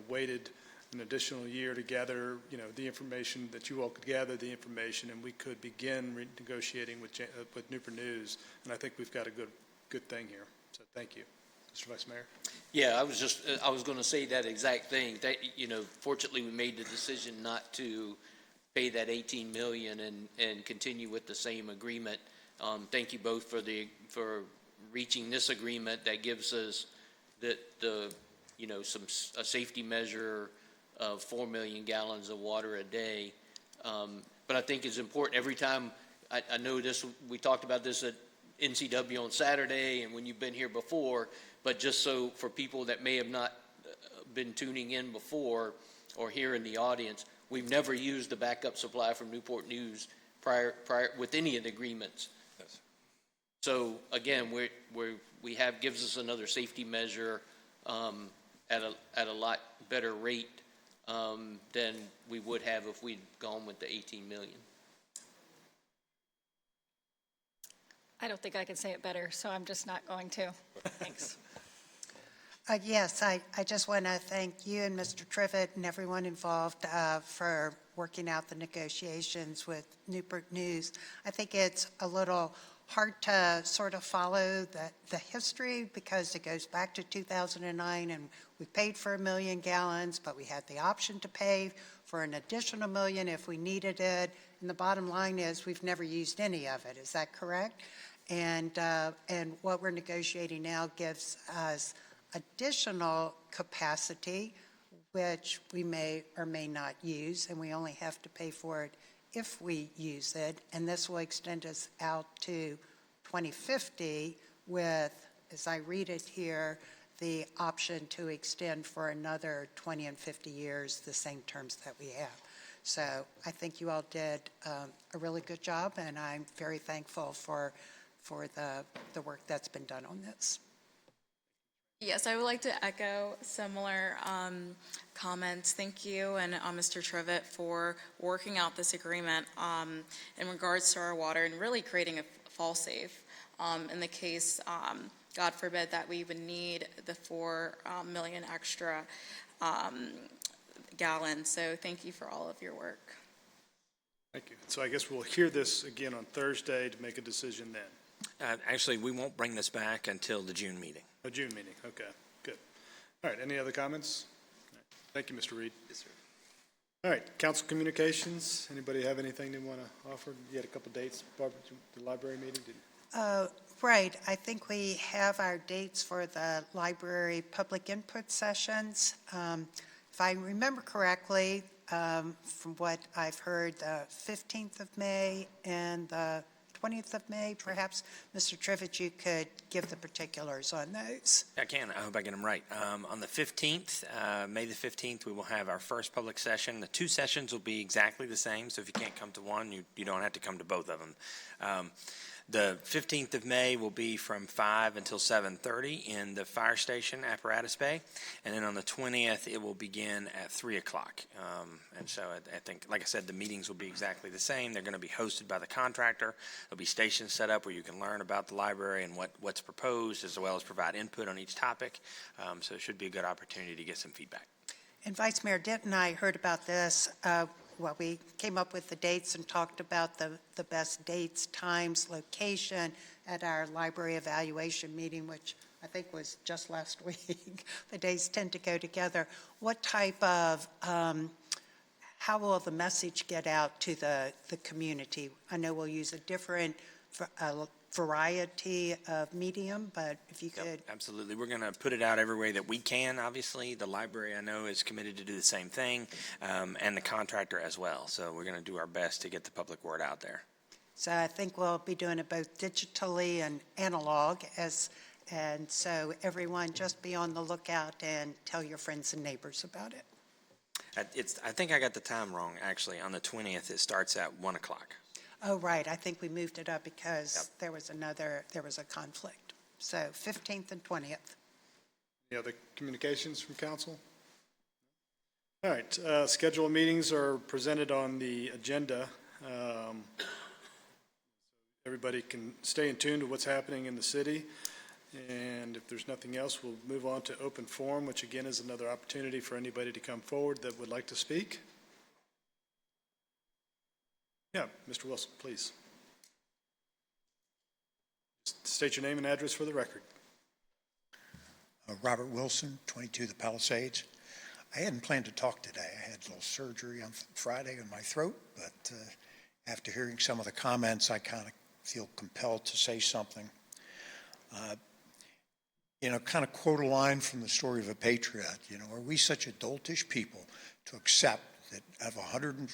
waited an additional year to gather, the information that you all could gather the information, and we could begin negotiating with Newport News. And I think we've got a good thing here. So thank you, Mr. Vice Mayor. Yeah, I was going to say that exact thing. That, fortunately, we made the decision not to pay that 18 million and continue with the same agreement. Thank you both for reaching this agreement that gives us a safety measure of 4 million gallons of water a day. But I think it's important every time, I know this, we talked about this at NCW on Saturday and when you've been here before, but just so for people that may have not been tuning in before or here in the audience, we've never used the backup supply from Newport News prior with any of the agreements. Yes. So again, gives us another safety measure at a lot better rate than we would have if we'd gone with the 18 million. I don't think I can say it better, so I'm just not going to. Thanks. Yes, I just want to thank you and Mr. Trivett and everyone involved for working out the negotiations with Newport News. I think it's a little hard to sort of follow the history because it goes back to 2009 and we paid for 1 million gallons, but we had the option to pay for an additional 1 million if we needed it. And the bottom line is we've never used any of it. Is that correct? And what we're negotiating now gives us additional capacity, which we may or may not use, and we only have to pay for it if we use it. And this will extend us out to 2050 with, as I read it here, the option to extend for another 20 and 50 years the same terms that we have. So I think you all did a really good job, and I'm very thankful for the work that's been done on this. Yes, I would like to echo similar comments. Thank you and Mr. Trivett for working out this agreement in regards to our water and really creating a fall safe in the case, God forbid, that we would need the 4 million extra gallons. So thank you for all of your work. Thank you. So I guess we'll hear this again on Thursday to make a decision then. Actually, we won't bring this back until the June meeting. A June meeting, okay, good. All right, any other comments? All right. Thank you, Mr. Reed. Yes, sir. All right, council communications, anybody have anything they want to offer? You had a couple dates, Barbara, the library meeting? Right, I think we have our dates for the library public input sessions. If I remember correctly, from what I've heard, the 15th of May and the 20th of May, perhaps, Mr. Trivett, you could give the particulars on those. I can. I hope I get them right. On the 15th, May the 15th, we will have our first public session. The 2 sessions will be exactly the same, so if you can't come to one, you don't have to come to both of them. The 15th of May will be from 5 until 7:30 in the fire station apparatus bay. And then on the 20th, it will begin at 3 o'clock. And so I think, like I said, the meetings will be exactly the same. They're going to be hosted by the contractor. There'll be stations set up where you can learn about the library and what's proposed, as well as provide input on each topic. So it should be a good opportunity to get some feedback. And Vice Mayor Dent and I heard about this. We came up with the dates and talked about the best dates, times, location at our library evaluation meeting, which I think was just last week. The days tend to go together. What type of how will the message get out to the community? I know we'll use a different variety of medium, but if you could. Absolutely. We're going to put it out every way that we can, obviously. The library, I know, is committed to do the same thing, and the contractor as well. So we're going to do our best to get the public word out there. So I think we'll be doing it both digitally and analog, and so everyone just be on the lookout and tell your friends and neighbors about it. I think I got the time wrong, actually. On the 20th, it starts at 1 o'clock. Oh, right. I think we moved it up because there was a conflict. So 15th and 20th. Any other communications from council? All right, scheduled meetings are presented on the agenda. Everybody can stay in tune to what's happening in the city. And if there's nothing else, we'll move on to open forum, which again is another opportunity for anybody to come forward that would like to speak. Yeah, Mr. Wilson, please. Just state your name and address for the record. Robert Wilson, 22 The Palisades. I hadn't planned to talk today. I had a little surgery on Friday in my throat, but after hearing some of the comments, I kind of feel compelled to say something. Kind of quote a line from The Story of a Patriot. Are we such adultish people to accept that of $100+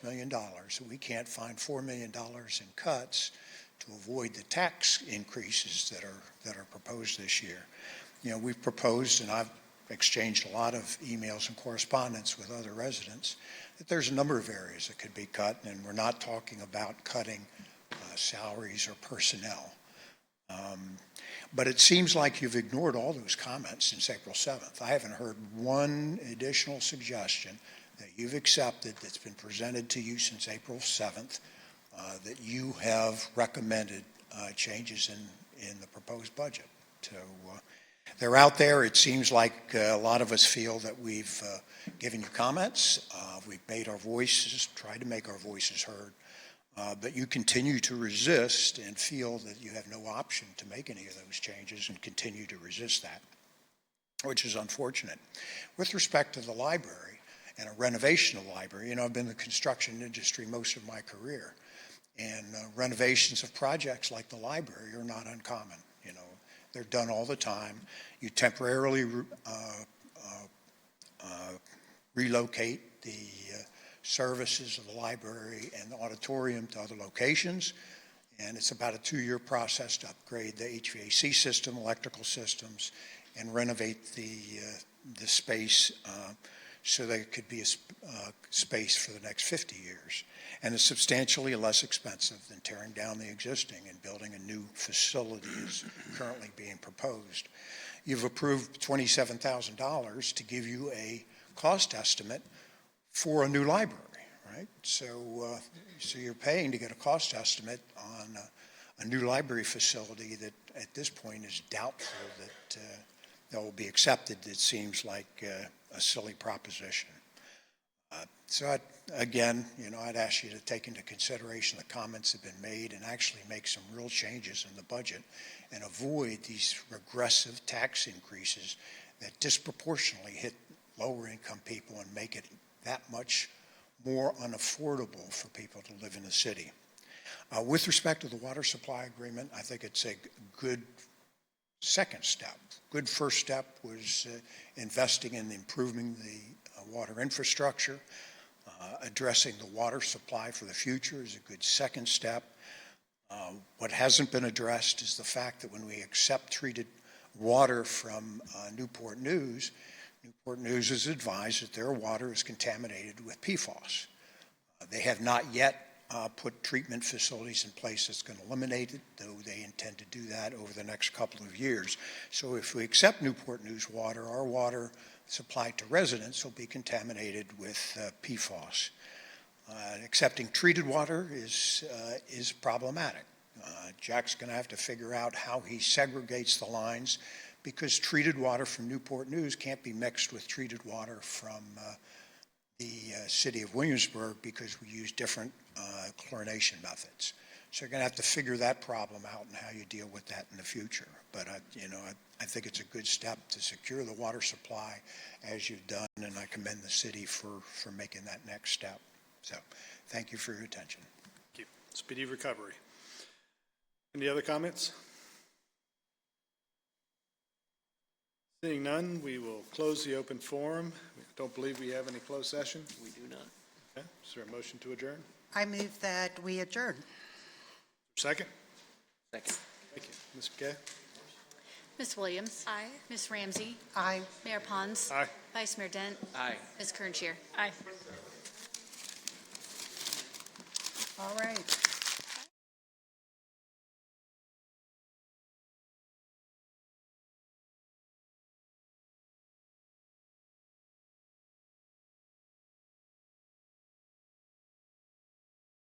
million, that we can't find $4 million in cuts to avoid the tax increases that are proposed this year? We've proposed, and I've exchanged a lot of emails and correspondence with other residents, that there's a number of areas that could be cut, and we're not talking about cutting salaries or personnel. But it seems like you've ignored all those comments since April 7th. I haven't heard one additional suggestion that you've accepted that's been presented to you since April 7th that you have recommended changes in the proposed budget. So they're out there. It seems like a lot of us feel that we've given you comments. We've made our voices, tried to make our voices heard. But you continue to resist and feel that you have no option to make any of those changes and continue to resist that, which is unfortunate. With respect to the library and a renovation of the library, I've been in the construction industry most of my career, and renovations of projects like the library are not uncommon. They're done all the time. You temporarily relocate the services of the library and the auditorium to other locations, and it's about a 2-year process to upgrade the HVAC system, electrical systems, and renovate the space so that it could be a space for the next 50 years. And it's substantially less expensive than tearing down the existing and building a new facility is currently being proposed. You've approved $27,000 to give you a cost estimate for a new library, right? So you're paying to get a cost estimate on a new library facility that at this point is doubtful that will be accepted. It seems like a silly proposition. So I'd ask you to take into consideration the comments that have been made and actually make some real changes in the budget and avoid these regressive tax increases that disproportionately hit lower income people and make it that much more unaffordable for people to live in the city. With respect to the water supply agreement, I think it's a good second step. Good first step was investing in improving the water infrastructure. Addressing the water supply for the future is a good second step. What hasn't been addressed is the fact that when we accept treated water from Newport News, Newport News is advised that their water is contaminated with PFAS. They have not yet put treatment facilities in place that's going to eliminate it, though they intend to do that over the next couple of years. So if we accept Newport News water, our water supplied to residents will be contaminated with PFAS. Accepting treated water is problematic. Jack's going to have to figure out how he segregates the lines, because treated water from Newport News can't be mixed with treated water from the city of Williamsburg, because we use different chlorination methods. So you're going to have to figure that problem out and how you deal with that in the future. But I think it's a good step to secure the water supply as you've done important, and I commend the city for making that next step. So thank you for your attention. Thank you. Speedy recovery. Any other comments? Seeing none, we will close the open forum. We don't believe we have any closed session. We do not. Okay. Is there a motion to adjourn? I move that we adjourn. Second? Second. Thank you. Ms. McKay? Ms. Williams. Aye. Ms. Ramsey. Aye. Mayor Pons. Aye. Vice Mayor Dent. Aye. Ms. Kernshire. Aye. All right.